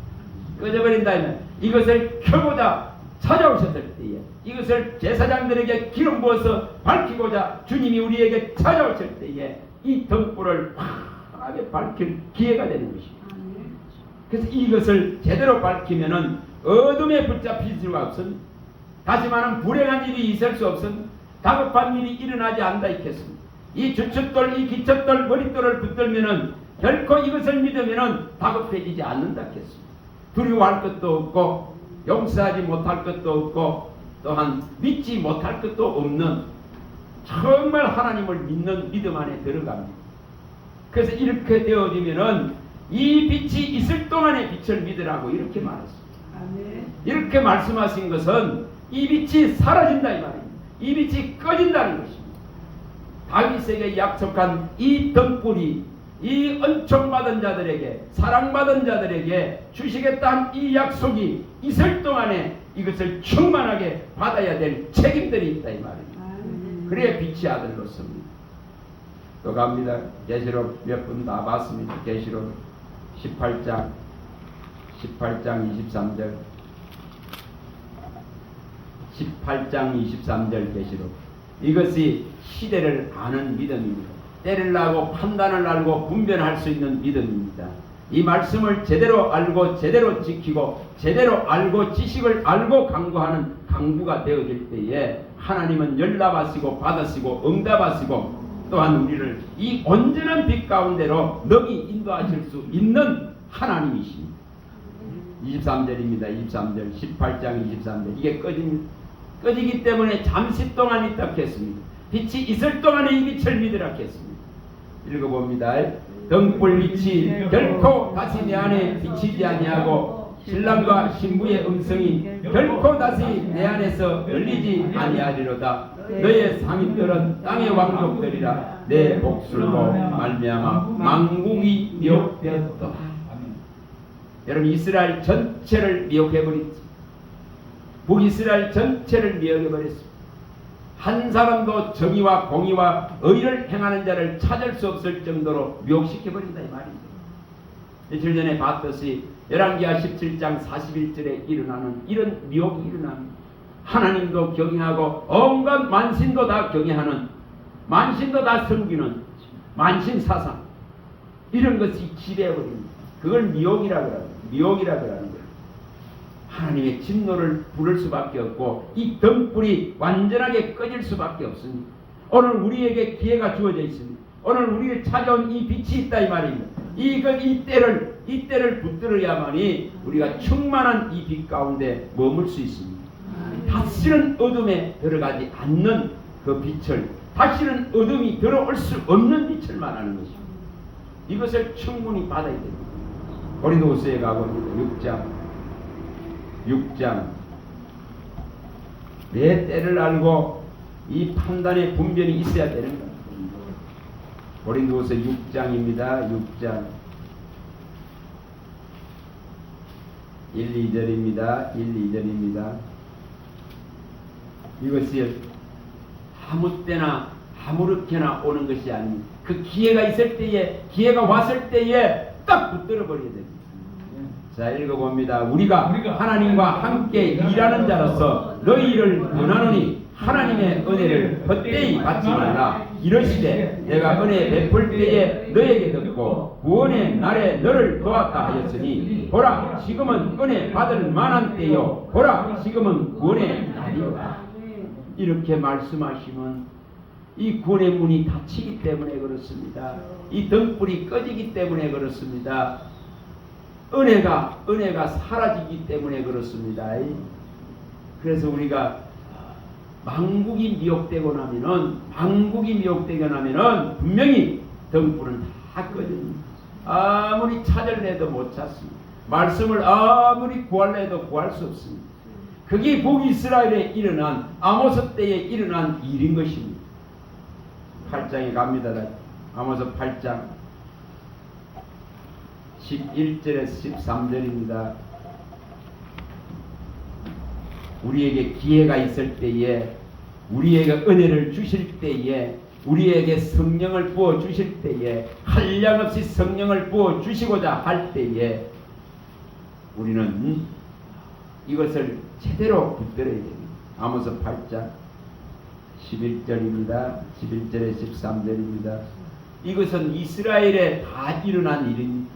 꺼져버린다면 이것을 켜고자 찾아오셨을 때에 이것을 제사장들에게 기름 부어서 밝히고자 주님이 우리에게 찾아오실 때에 이 등불을 환하게 밝힐 기회가 되는 것입니다. 그래서 이것을 제대로 밝히면은 어둠에 붙잡힐 수가 없습니다. 다시 말하면 불행한 일이 있을 수 없습니다. 다급한 일이 일어나지 않다 있겠습니다. 이 주춧돌, 이 기찻돌, 머릿돌을 붙들면은 결코 이것을 믿으면은 다급해지지 않는다 했습니다. 두려워할 것도 없고 용서하지 못할 것도 없고 또한 믿지 못할 것도 없는 정말 하나님을 믿는 믿음 안에 들어갑니다. 그래서 이렇게 되어지면은 이 빛이 있을 동안에 빛을 믿으라고 이렇게 말했습니다. 이렇게 말씀하신 것은 이 빛이 사라진다 이 말입니다. 이 빛이 꺼진다는 것입니다. 다윗에게 약속한 이 등불이 이 은총받은 자들에게, 사랑받은 자들에게 주시겠다는 이 약속이 있을 동안에 이것을 충만하게 받아야 될 책임들이 있다 이 말입니다. 그래야 빛이 아들로서입니다. 또 갑니다. 계시록 몇 분 다 봤습니다. 계시록 18장 23절 18장 23절 계시록. 이것이 시대를 아는 믿음입니다. 때를 알고 판단을 알고 분별할 수 있는 믿음입니다. 이 말씀을 제대로 알고 제대로 지키고 제대로 알고 지식을 알고 강구하는 강구가 되어질 때에 하나님은 연락하시고 받으시고 응답하시고 또한 우리를 이 온전한 빛 가운데로 능히 인도하실 수 있는 하나님이십니다. 23절입니다. 23절 18장 23절 이게 꺼지기 때문에 잠시 동안 있다 했습니다. 빛이 있을 동안에 이 빛을 믿으라 했습니다. 읽어봅니다. 등불빛이 결코 다시 내 안에 비치지 아니하고 신랑과 신부의 음성이 결코 다시 내 안에서 들리지 아니하리로다. 너의 상인들은 땅의 왕족들이라. 내 복술로 말미암아 만국이 미혹되었다. 여러분, 이스라엘 전체를 미혹해버렸지. 북이스라엘 전체를 미혹해버렸습니다. 한 사람도 정의와 공의와 의를 행하는 자를 찾을 수 없을 정도로 미혹시켜버린다 이 말입니다. 며칠 전에 봤듯이 열왕기하 17장 41절에 일어나는 이런 미혹이 일어납니다. 하나님도 경외하고 온갖 만신도 다 경외하는, 만신도 다 섬기는 만신사상, 이런 것이 지배해버립니다. 그걸 미혹이라고 합니다. 미혹이라고 하는 거예요. 하나님의 진노를 부를 수밖에 없고 이 등불이 완전하게 꺼질 수밖에 없습니다. 오늘 우리에게 기회가 주어져 있습니다. 오늘 우리를 찾아온 이 빛이 있다 이 말입니다. 이 때를 붙들어야만이 우리가 충만한 이 빛 가운데 머물 수 있습니다. 다시는 어둠에 들어가지 않는 그 빛을, 다시는 어둠이 들어올 수 없는 빛을 말하는 것입니다. 이것을 충분히 받아야 됩니다. 고린도후서에 가봅니다. 6장 내 때를 알고 이 판단의 분별이 있어야 되는 겁니다. 고린도후서 6장입니다. 6장 1, 2절입니다. 이것이 아무 때나 아무렇게나 오는 것이 아닙니다. 그 기회가 있을 때에, 기회가 왔을 때에 딱 붙들어 버려야 됩니다. 자, 읽어봅니다. 우리가 하나님과 함께 일하는 자로서 너희를 권하노니 하나님의 은혜를 헛되이 받지 말라. 이러시되 내가 은혜 베풀 때에 너에게 듣고 구원의 날에 너를 도왔다 하였으니 보라 지금은 은혜 받을 만한 때요 보라 지금은 구원의 날이다. 이렇게 말씀하시면 이 구원의 문이 닫히기 때문에 그렇습니다. 이 등불이 꺼지기 때문에 그렇습니다. 은혜가 사라지기 때문에 그렇습니다. 그래서 우리가 만국이 미혹되고 나면은 분명히 등불은 다 꺼집니다. 아무리 찾으려도 못 찾습니다. 말씀을 아무리 구하려도 구할 수 없습니다. 그게 북이스라엘에 일어난 아모스 때에 일어난 일인 것입니다. 8장에 갑니다. 아모스 8장 11절에서 13절입니다. 우리에게 기회가 있을 때에, 우리에게 은혜를 주실 때에, 우리에게 성령을 부어 주실 때에, 한량없이 성령을 부어 주시고자 할 때에 우리는 이것을 제대로 붙들어야 됩니다. 아모스 8장 11절입니다. 11절에 13절입니다. 이것은 이스라엘에 다 일어난 일입니다.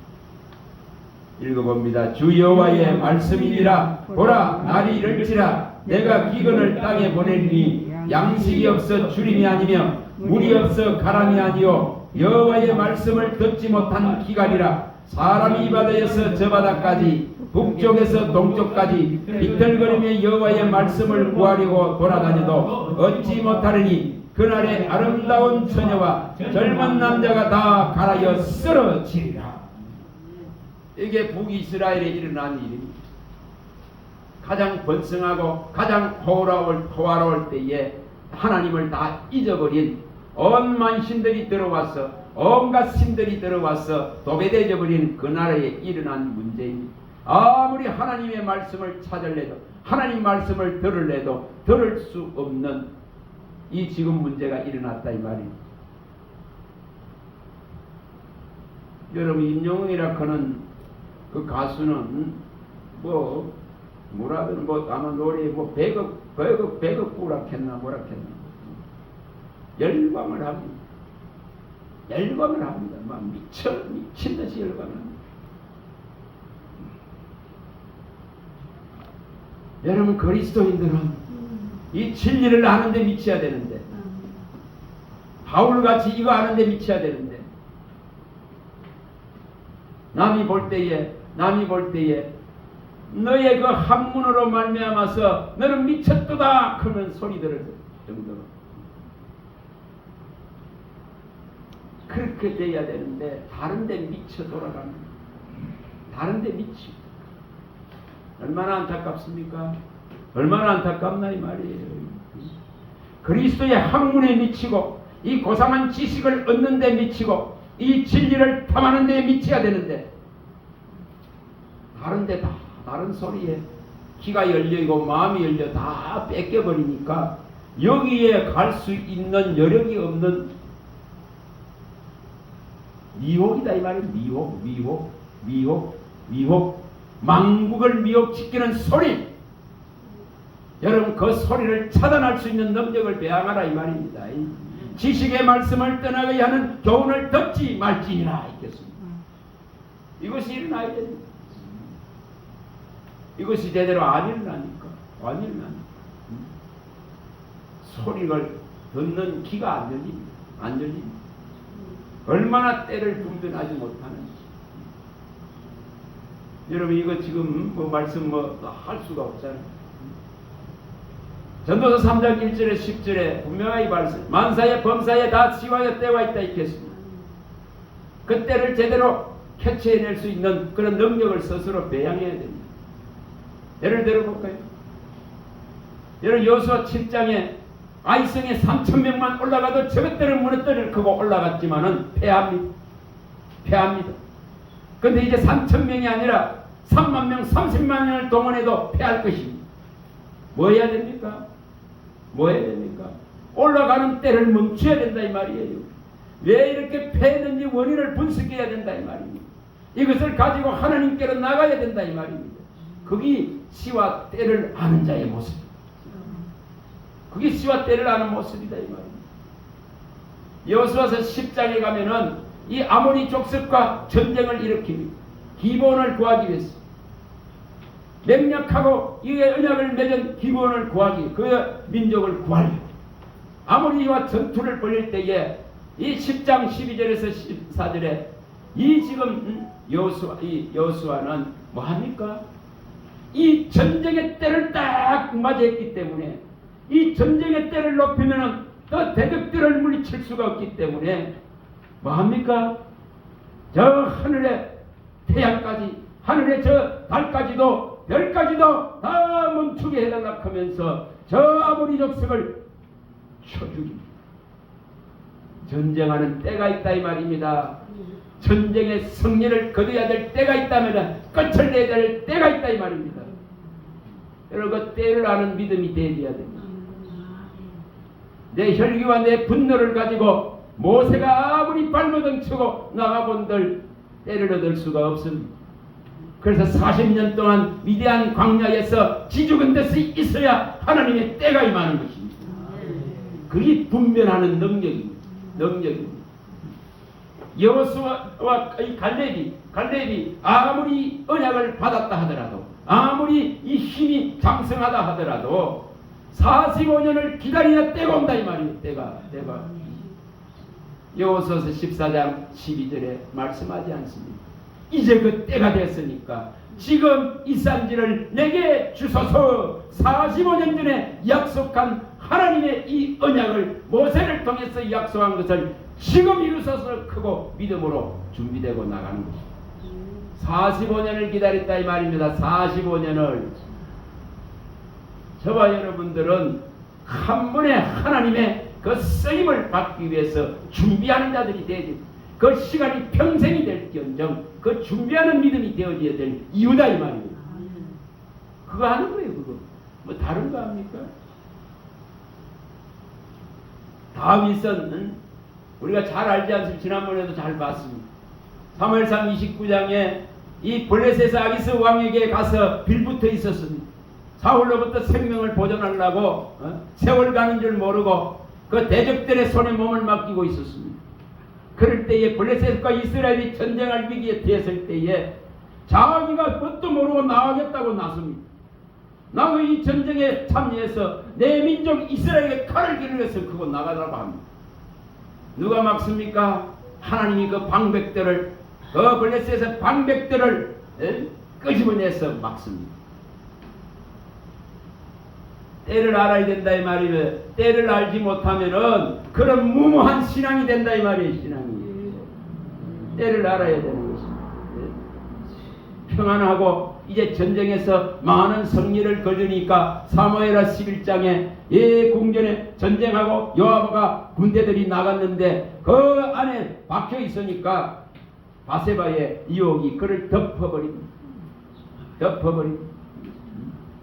읽어봅니다. 주 여호와의 말씀이니라. 보라 날이 이를지라 내가 기근을 땅에 보내리니 양식이 없어 주림이 아니며 물이 없어 가람이 아니요 여호와의 말씀을 듣지 못한 기갈이라. 사람이 이 바다에서 저 바다까지 북쪽에서 동쪽까지 비틀거리며 여호와의 말씀을 구하려고 돌아다녀도 얻지 못하리니 그날에 아름다운 처녀와 젊은 남자가 다 갈아여 쓰러지리라. 이게 북이스라엘에 일어난 일입니다. 가장 번성하고 가장 호화로울 때에 하나님을 다 잊어버린 온 만신들이 들어와서 온갖 신들이 들어와서 도배되어 버린 그 나라에 일어난 문제입니다. 아무리 하나님의 말씀을 찾을래도 하나님 말씀을 들을래도 들을 수 없는 이 지금 문제가 일어났다 이 말입니다. 여러분 임영웅이라 하는 그 가수는 뭐라든 아마 노래 배급 부락했나 열광을 합니다. 열광을 합니다. 막 미친 듯이 열광합니다. 여러분 그리스도인들은 이 진리를 아는데 미쳐야 되는데 바울같이 이거 아는데 미쳐야 되는데 남이 볼 때에 너의 그 학문으로 말미암아서 너는 미쳤도다 그러면 소리 들을 정도로 그렇게 돼야 되는데 다른 데 미쳐 돌아갑니다. 다른 데 미치 얼마나 안타깝습니까? 얼마나 안타깝나 이 말이에요. 그리스도의 학문에 미치고 이 고상한 지식을 얻는 데 미치고 이 진리를 탐하는 데 미쳐야 되는데 다른 데 다 다른 소리에 귀가 열려있고 마음이 열려 다 뺏겨버리니까 여기에 갈 수 있는 여력이 없는 미혹이다 이 말이에요. 미혹 만국을 미혹시키는 소리. 여러분 그 소리를 차단할 수 있는 능력을 배양하라 이 말입니다. 지식의 말씀을 떠나게 하는 교훈을 듣지 말지니라 있겠습니다. 이것이 일어나야 됩니다. 이것이 제대로 안 일어나니까 소리를 듣는 귀가 안 열립니다. 얼마나 때를 분별하지 못하는지. 여러분 이거 지금 말씀 할 수가 없잖아요. 전도서 3장 1절에 10절에 분명하게 말씀 만사에 범사에 다 시와의 때가 있다 있겠습니다. 그 때를 제대로 캐치해낼 수 있는 그런 능력을 스스로 배양해야 됩니다. 예를 들어볼까요? 여러분 여호수아 7장에 아이성에 3,000명만 올라가도 저것들은 무너뜨릴 거고 올라갔지만은 패합니다. 근데 이제 3,000명이 아니라 3만 명, 30만 명을 동원해도 패할 것입니다. 뭐 해야 됩니까? 올라가는 때를 멈춰야 된다 이 말이에요. 왜 이렇게 패했는지 원인을 분석해야 된다 이 말입니다. 이것을 가지고 하나님께로 나가야 된다 이 말입니다. 그게 시와 때를 아는 자의 모습입니다. 그게 시와 때를 아는 모습이다 이 말입니다. 여호수아서 10장에 가면은 이 아모리 족속과 전쟁을 일으킵니다. 기브온을 구하기 위해서 맹약하고 이의 언약을 맺은 기브온을 구하기 그 민족을 구하려고 아모리와 전투를 벌일 때에 이 10장 12절에서 14절에 이 지금 여호수아는 뭐합니까? 이 전쟁의 때를 딱 맞이했기 때문에 이 전쟁의 때를 높이면은 또 대적들을 물리칠 수가 없기 때문에 뭐합니까? 저 하늘의 태양까지 하늘의 저 달까지도 별까지도 다 멈추게 해달라 하면서 저 아모리 족속을 쳐죽입니다. 전쟁하는 때가 있다 이 말입니다. 전쟁의 승리를 거둬야 될 때가 있다면 끝을 내야 될 때가 있다 이 말입니다. 여러분 그 때를 아는 믿음이 되어야 됩니다. 내 혈기와 내 분노를 가지고 모세가 아무리 발버둥 치고 나가본들 때를 얻을 수가 없습니다. 그래서 40년 동안 위대한 광야에서 지죽은 데서 있어야 하나님의 때가 임하는 것입니다. 그게 분별하는 능력입니다. 여호수아와 갈렙이 아무리 언약을 받았다 하더라도 아무리 이 힘이 장성하다 하더라도 45년을 기다려야 때가 온다 이 말이에요. 때가 여호수아서 14장 12절에 말씀하지 않습니다. 이제 그 때가 됐으니까 지금 이 산지를 내게 주소서. 45년 전에 약속한 하나님의 이 언약을 모세를 통해서 약속한 것을 지금 이루소서 크고 믿음으로 준비되고 나가는 것입니다. 45년을 기다렸다 이 말입니다. 45년을 저와 여러분들은 한 번에 하나님의 그 쓰임을 받기 위해서 준비하는 자들이 되어야 됩니다. 그 시간이 평생이 될지언정 그 준비하는 믿음이 되어져야 될 이유다 이 말입니다. 그거 하는 거예요. 그거 뭐 다른 거 합니까? 다윗은 우리가 잘 알지 않습니까? 지난번에도 잘 봤습니다. 사무엘상 29장에 이 블레셋 아기스 왕에게 가서 빌붙어 있었습니다. 사울로부터 생명을 보존하려고 세월 가는 줄 모르고 그 대적들의 손에 몸을 맡기고 있었습니다. 그럴 때에 블레셋과 이스라엘이 전쟁할 위기에 되었을 때에 자기가 뭣도 모르고 나가겠다고 나섭니다. 나도 이 전쟁에 참여해서 내 민족 이스라엘에게 칼을 기르려서 그거 나가라고 합니다. 누가 막습니까? 하나님이 그 방백들을 그 블레셋의 방백들을 끄집어내서 막습니다. 때를 알아야 된다 이 말이에요. 때를 알지 못하면은 그런 무모한 신앙이 된다 이 말이에요. 신앙이 때를 알아야 되는 것입니다. 평안하고 이제 전쟁에서 많은 승리를 거두니까 사무엘하 11장에 궁전에 전쟁하고 요압과 군대들이 나갔는데 그 안에 박혀 있으니까 바세바의 유혹이 그를 덮어버립니다.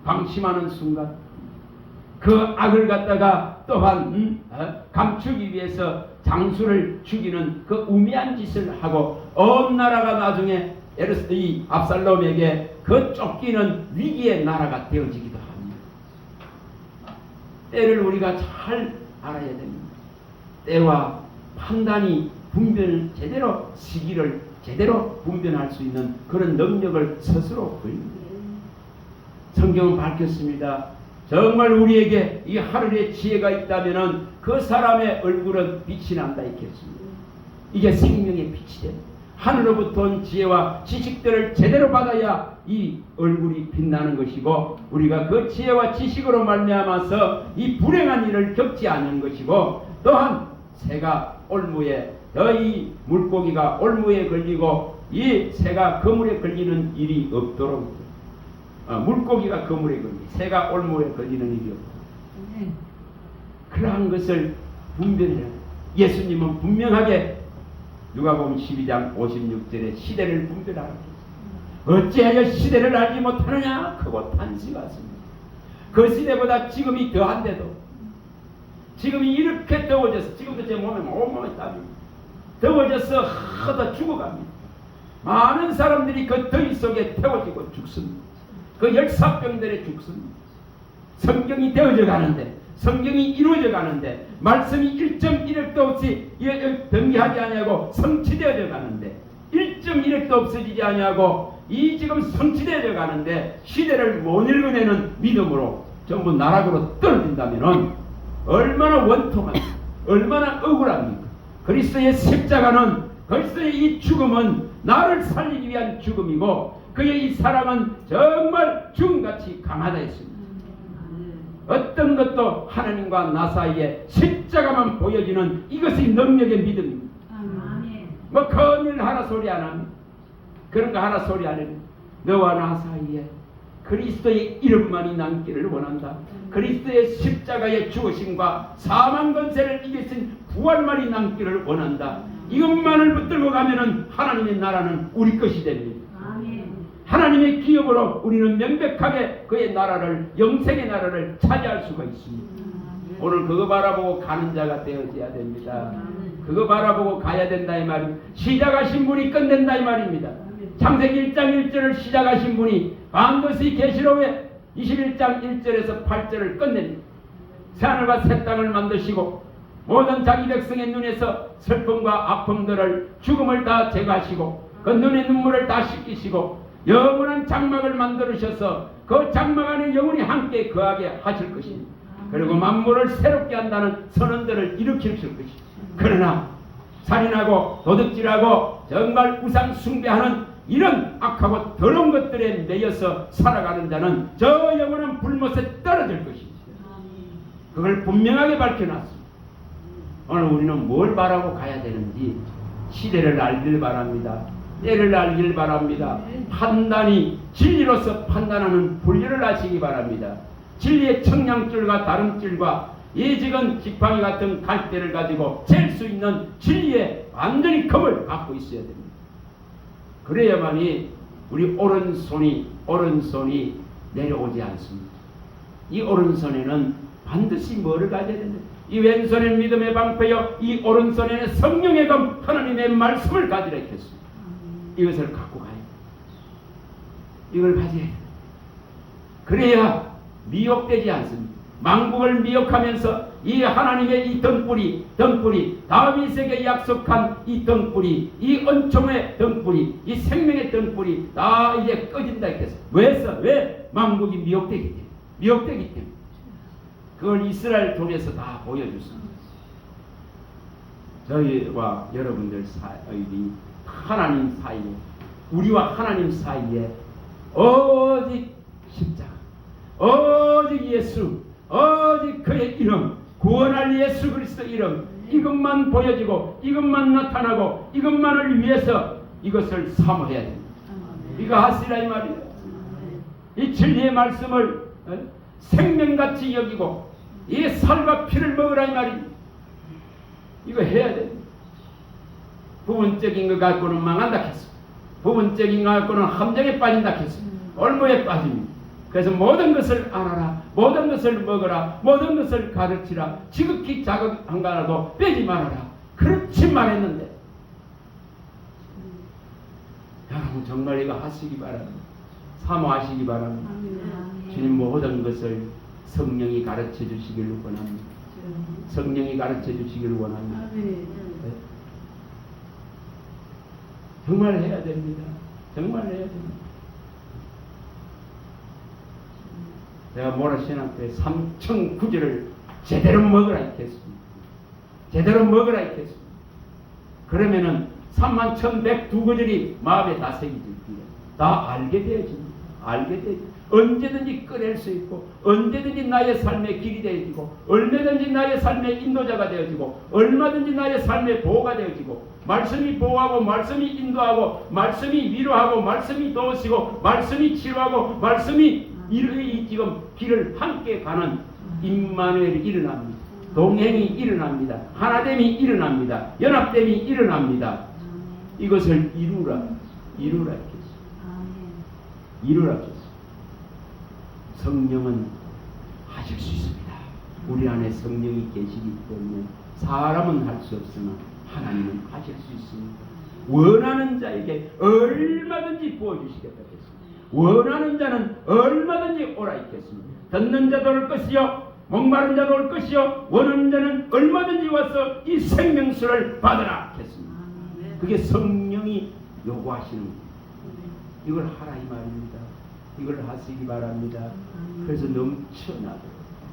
방심하는 순간 그 악을 갖다가 또한 감추기 위해서 장수를 죽이는 그 우매한 짓을 하고 온 나라가 나중에 이 압살롬에게 그 쫓기는 위기의 나라가 되어지기도 합니다. 때를 우리가 잘 알아야 됩니다. 때와 판단이 분별을 제대로 시기를 제대로 분별할 수 있는 그런 능력을 스스로 보입니다. 성경은 밝혔습니다. 정말 우리에게 이 하늘의 지혜가 있다면 그 사람의 얼굴은 빛이 난다 했겠습니다. 이게 생명의 빛이 됩니다. 하늘로부터 온 지혜와 지식들을 제대로 받아야 이 얼굴이 빛나는 것이고 우리가 그 지혜와 지식으로 말미암아서 이 불행한 일을 겪지 않는 것이고 또한 새가 올무에 이 물고기가 올무에 걸리고 이 새가 그물에 걸리는 일이 없도록 물고기가 그물에 걸리고 새가 올무에 걸리는 일이 없도록 그러한 것을 분별해야 예수님은 분명하게 누가복음 12장 56절에 시대를 분별하라. 어찌하여 시대를 알지 못하느냐? 크고 탄식이 왔습니다. 그 시대보다 지금이 더한데도 지금이 이렇게 더워져서 지금도 제 몸에 온몸에 땀이 더워져서 하다 죽어갑니다. 많은 사람들이 그 더위 속에 태워지고 죽습니다. 그 열사병들에 죽습니다. 성경이 되어져 가는데 성경이 이루어져 가는데 말씀이 1.1핵도 없이 변기하지 아니하고 성취되어져 가는데 1.1핵도 없어지지 아니하고 이 지금 성취되어져 가는데 시대를 못 읽어내는 믿음으로 전부 나락으로 떨어진다면 얼마나 원통합니까? 얼마나 억울합니까? 그리스도의 십자가는 그리스도의 이 죽음은 나를 살리기 위한 죽음이고 그의 이 사랑은 정말 죽음같이 강하다 했습니다. 어떤 것도 하나님과 나 사이에 십자가만 보여지는 이것이 능력의 믿음입니다. 뭐 큰일 하나 소리 안 합니다. 그런 거 하나 소리 안 합니다. 너와 나 사이에 그리스도의 이름만이 남기를 원한다. 그리스도의 십자가의 죽으심과 사망 권세를 이기신 부활만이 남기를 원한다. 이것만을 붙들고 가면은 하나님의 나라는 우리 것이 됩니다. 하나님의 기업으로 우리는 명백하게 그의 나라를 영생의 나라를 차지할 수가 있습니다. 오늘 그거 바라보고 가는 자가 되어져야 됩니다. 그거 바라보고 가야 된다 이 말입니다. 시작하신 분이 끝낸다 이 말입니다. 창세기 1장 1절을 시작하신 분이 반드시 계시록의 21장 1절에서 8절을 끝냅니다. 새하늘과 새 땅을 만드시고 모든 자기 백성의 눈에서 슬픔과 아픔들을 죽음을 다 제거하시고 그 눈의 눈물을 다 씻기시고 영원한 장막을 만들으셔서 그 장막 안에 영원히 함께 거하게 하실 것입니다. 그리고 만물을 새롭게 한다는 선언들을 일으킬 것입니다. 그러나 살인하고 도둑질하고 정말 우상 숭배하는 이런 악하고 더러운 것들에 매여서 살아가는 자는 저 영원한 불못에 떨어질 것입니다. 그걸 분명하게 밝혀놨습니다. 오늘 우리는 뭘 바라고 가야 되는지 시대를 알길 바랍니다. 때를 알길 바랍니다. 판단이 진리로서 판단하는 분류를 하시기 바랍니다. 진리의 청량줄과 다름줄과 예직은 지팡이 같은 갈대를 가지고 잴 수 있는 진리의 완전히 검을 갖고 있어야 됩니다. 그래야만이 우리 오른손이 내려오지 않습니다. 이 오른손에는 반드시 뭐를 가져야 됩니다. 이 왼손에는 믿음의 방패요, 이 오른손에는 성령의 검, 하나님의 말씀을 가지라 했습니다. 이것을 갖고 가야 돼요. 이걸 가져야 돼요. 그래야 미혹되지 않습니다. 만국을 미혹하면서 이 하나님의 이 등불이 다윗에게 약속한 이 등불이, 이 은총의 등불이, 이 생명의 등불이 다 이제 꺼진다 했겠어. 왜 만국이 미혹되기 때문에 그걸 이스라엘 통해서 다 보여줬습니다. 저희와 여러분들 사이, 하나님 사이에, 우리와 하나님 사이에 오직 십자가, 오직 예수, 오직 그의 이름, 구원할 예수 그리스도 이름, 이것만 보여지고 이것만 나타나고 이것만을 위해서 이것을 사모해야 됩니다. 이거 하시라 이 말이에요. 이 진리의 말씀을 생명같이 여기고 이 살과 피를 먹으라 이 말이에요. 이거 해야 됩니다. 부분적인 것 갖고는 망한다 했어. 부분적인 것 갖고는 함정에 빠진다 했어. 올무에 빠집니다. 그래서 모든 것을 알아라, 모든 것을 먹어라, 모든 것을 가르치라, 지극히 작은 한 가라도 빼지 말아라. 그렇지 말했는데 여러분 정말 이거 하시기 바랍니다. 사모하시기 바랍니다. 주님 모든 것을 성령이 가르쳐 주시기를 원합니다. 성령이 가르쳐 주시기를 원합니다. 네. 정말 해야 됩니다. 정말 해야 됩니다. 내가 모라신한테 3천 구절을 제대로 먹으라 했겠습니다. 제대로 먹으라 했겠습니다. 그러면은 31,102구절이 마음에 다 새겨질게요. 다 알게 되어집니다. 알게 되어집니다. 언제든지 꺼낼 수 있고, 언제든지 나의 삶의 길이 되어지고, 얼마든지 나의 삶의 인도자가 되어지고, 얼마든지 나의 삶의 보호가 되어지고, 말씀이 보호하고, 말씀이 인도하고, 말씀이 위로하고, 말씀이 도우시고, 말씀이 치료하고, 말씀이 이 지금 길을 함께 가는 임마누엘이 일어납니다. 동행이 일어납니다. 하나됨이 일어납니다. 연합됨이 일어납니다. 이것을 이루라 했겠습니다. 이루라 했습니다. 성령은 하실 수 있습니다. 우리 안에 성령이 계시기 때문에 사람은 할 수 없으나 하나님은 하실 수 있습니다. 원하는 자에게 얼마든지 부어주시겠다 했습니다. 원하는 자는 얼마든지 오라 했겠습니다. 듣는 자도 올 것이요, 목마른 자도 올 것이요, 원하는 자는 얼마든지 와서 이 생명수를 받으라 했습니다. 그게 성령이 요구하시는 겁니다. 이걸 하라 이 말입니다. 이걸 하시기 바랍니다. 그래서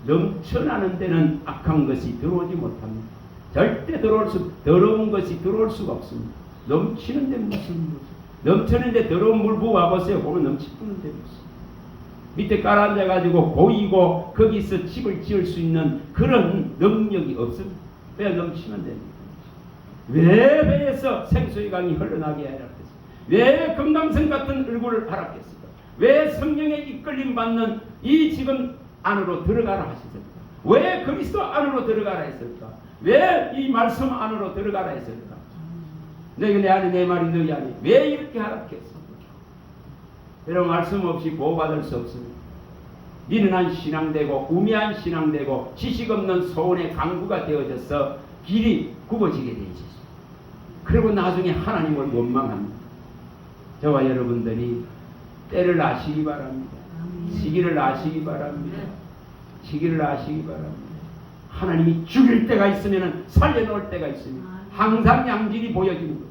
넘쳐나는 데는 악한 것이 들어오지 못합니다. 절대 더러운 것이 들어올 수가 없습니다. 넘치는데 무슨 넘치는데 더러운 물 부어보세요. 보면 넘치는데 무슨 밑에 깔아앉아가지고 보이고 거기서 집을 지을 수 있는 그런 능력이 없습니다. 배 넘치면 됩니다. 왜 배에서 생수의 강이 흘러나게 하였겠습니까? 왜 금강산 같은 얼굴을 하락했습니까? 왜 성령에 이끌림 받는 이 지금 안으로 들어가라 하셨습니까? 왜 그리스도 안으로 들어가라 했을까? 왜 이 말씀 안으로 들어가라 했을까? 너희가 내 안에 내 말이 너희 안에 왜 이렇게 하락했습니까? 여러분 말씀 없이 보호받을 수 없습니다. 미련한 신앙되고 우매한 신앙되고 지식 없는 소원의 강구가 되어져서 길이 굽어지게 되죠. 그리고 나중에 하나님을 원망합니다. 저와 여러분들이 때를 아시기 바랍니다. 시기를 아시기 바랍니다. 시기를 아시기 바랍니다. 하나님이 죽일 때가 있으면 살려놓을 때가 있습니다. 항상 양질이 보여지는 거예요.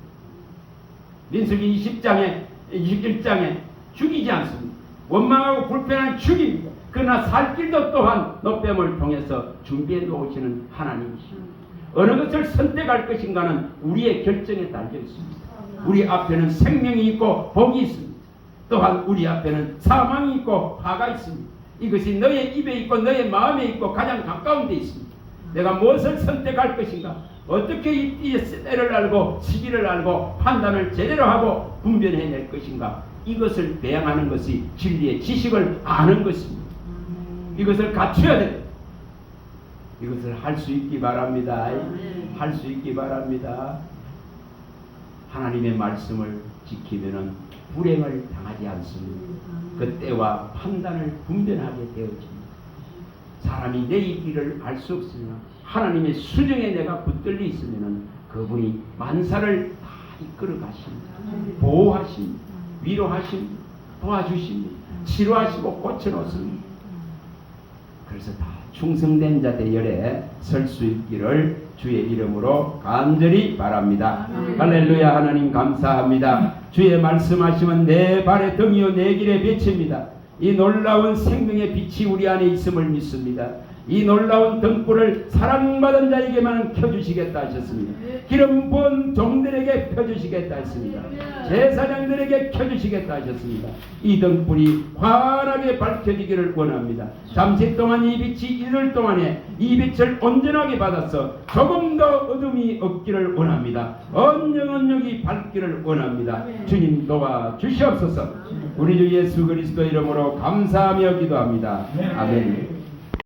민수기 20장에 21장에 죽이지 않습니다. 원망하고 불편한 죽입니다. 그러나 살 길도 또한 노뱀을 통해서 준비해 놓으시는 하나님이십니다. 어느 것을 선택할 것인가는 우리의 결정에 달려 있습니다. 우리 앞에는 생명이 있고 복이 있습니다. 또한 우리 앞에는 사망이 있고 화가 있습니다. 이것이 너의 입에 있고 너의 마음에 있고 가장 가까운 데 있습니다. 내가 무엇을 선택할 것인가, 어떻게 이 때를 알고 시기를 알고 판단을 제대로 하고 분별해낼 것인가, 이것을 배양하는 것이 진리의 지식을 아는 것입니다. 이것을 갖춰야 돼. 이것을 할 수 있기 바랍니다. 할 수 있기 바랍니다. 하나님의 말씀을 지키면은 불행을 당하지 않습니다. 그 때와 판단을 분별하게 되어집니다. 사람이 내 길을 알 수 없으나 하나님의 수정에 내가 붙들려 있으면은 그분이 만사를 다 이끌어 가십니다. 보호하십니다. 위로하십니다. 도와주십니다. 치료하시고 고쳐놓습니다. 그래서 다 충성된 자 대열에 설 수 있기를 주의 이름으로 간절히 바랍니다. 할렐루야. 하나님 감사합니다. 주의 말씀하시면 내 발의 등이요 내 길의 빛입니다. 이 놀라운 생명의 빛이 우리 안에 있음을 믿습니다. 이 놀라운 등불을 사랑받은 자에게만 켜주시겠다 하셨습니다. 기름 부은 종들에게 펴주시겠다 했습니다. 제사장들에게 켜주시겠다 하셨습니다. 이 등불이 환하게 밝혀지기를 원합니다. 잠시 동안 이 빛이 이틀 동안에 이 빛을 온전하게 받아서 조금 더 어둠이 없기를 원합니다. 언영언영이 밝기를 원합니다. 주님 도와주시옵소서. 우리 주 예수 그리스도 이름으로 감사하며 기도합니다. 아멘.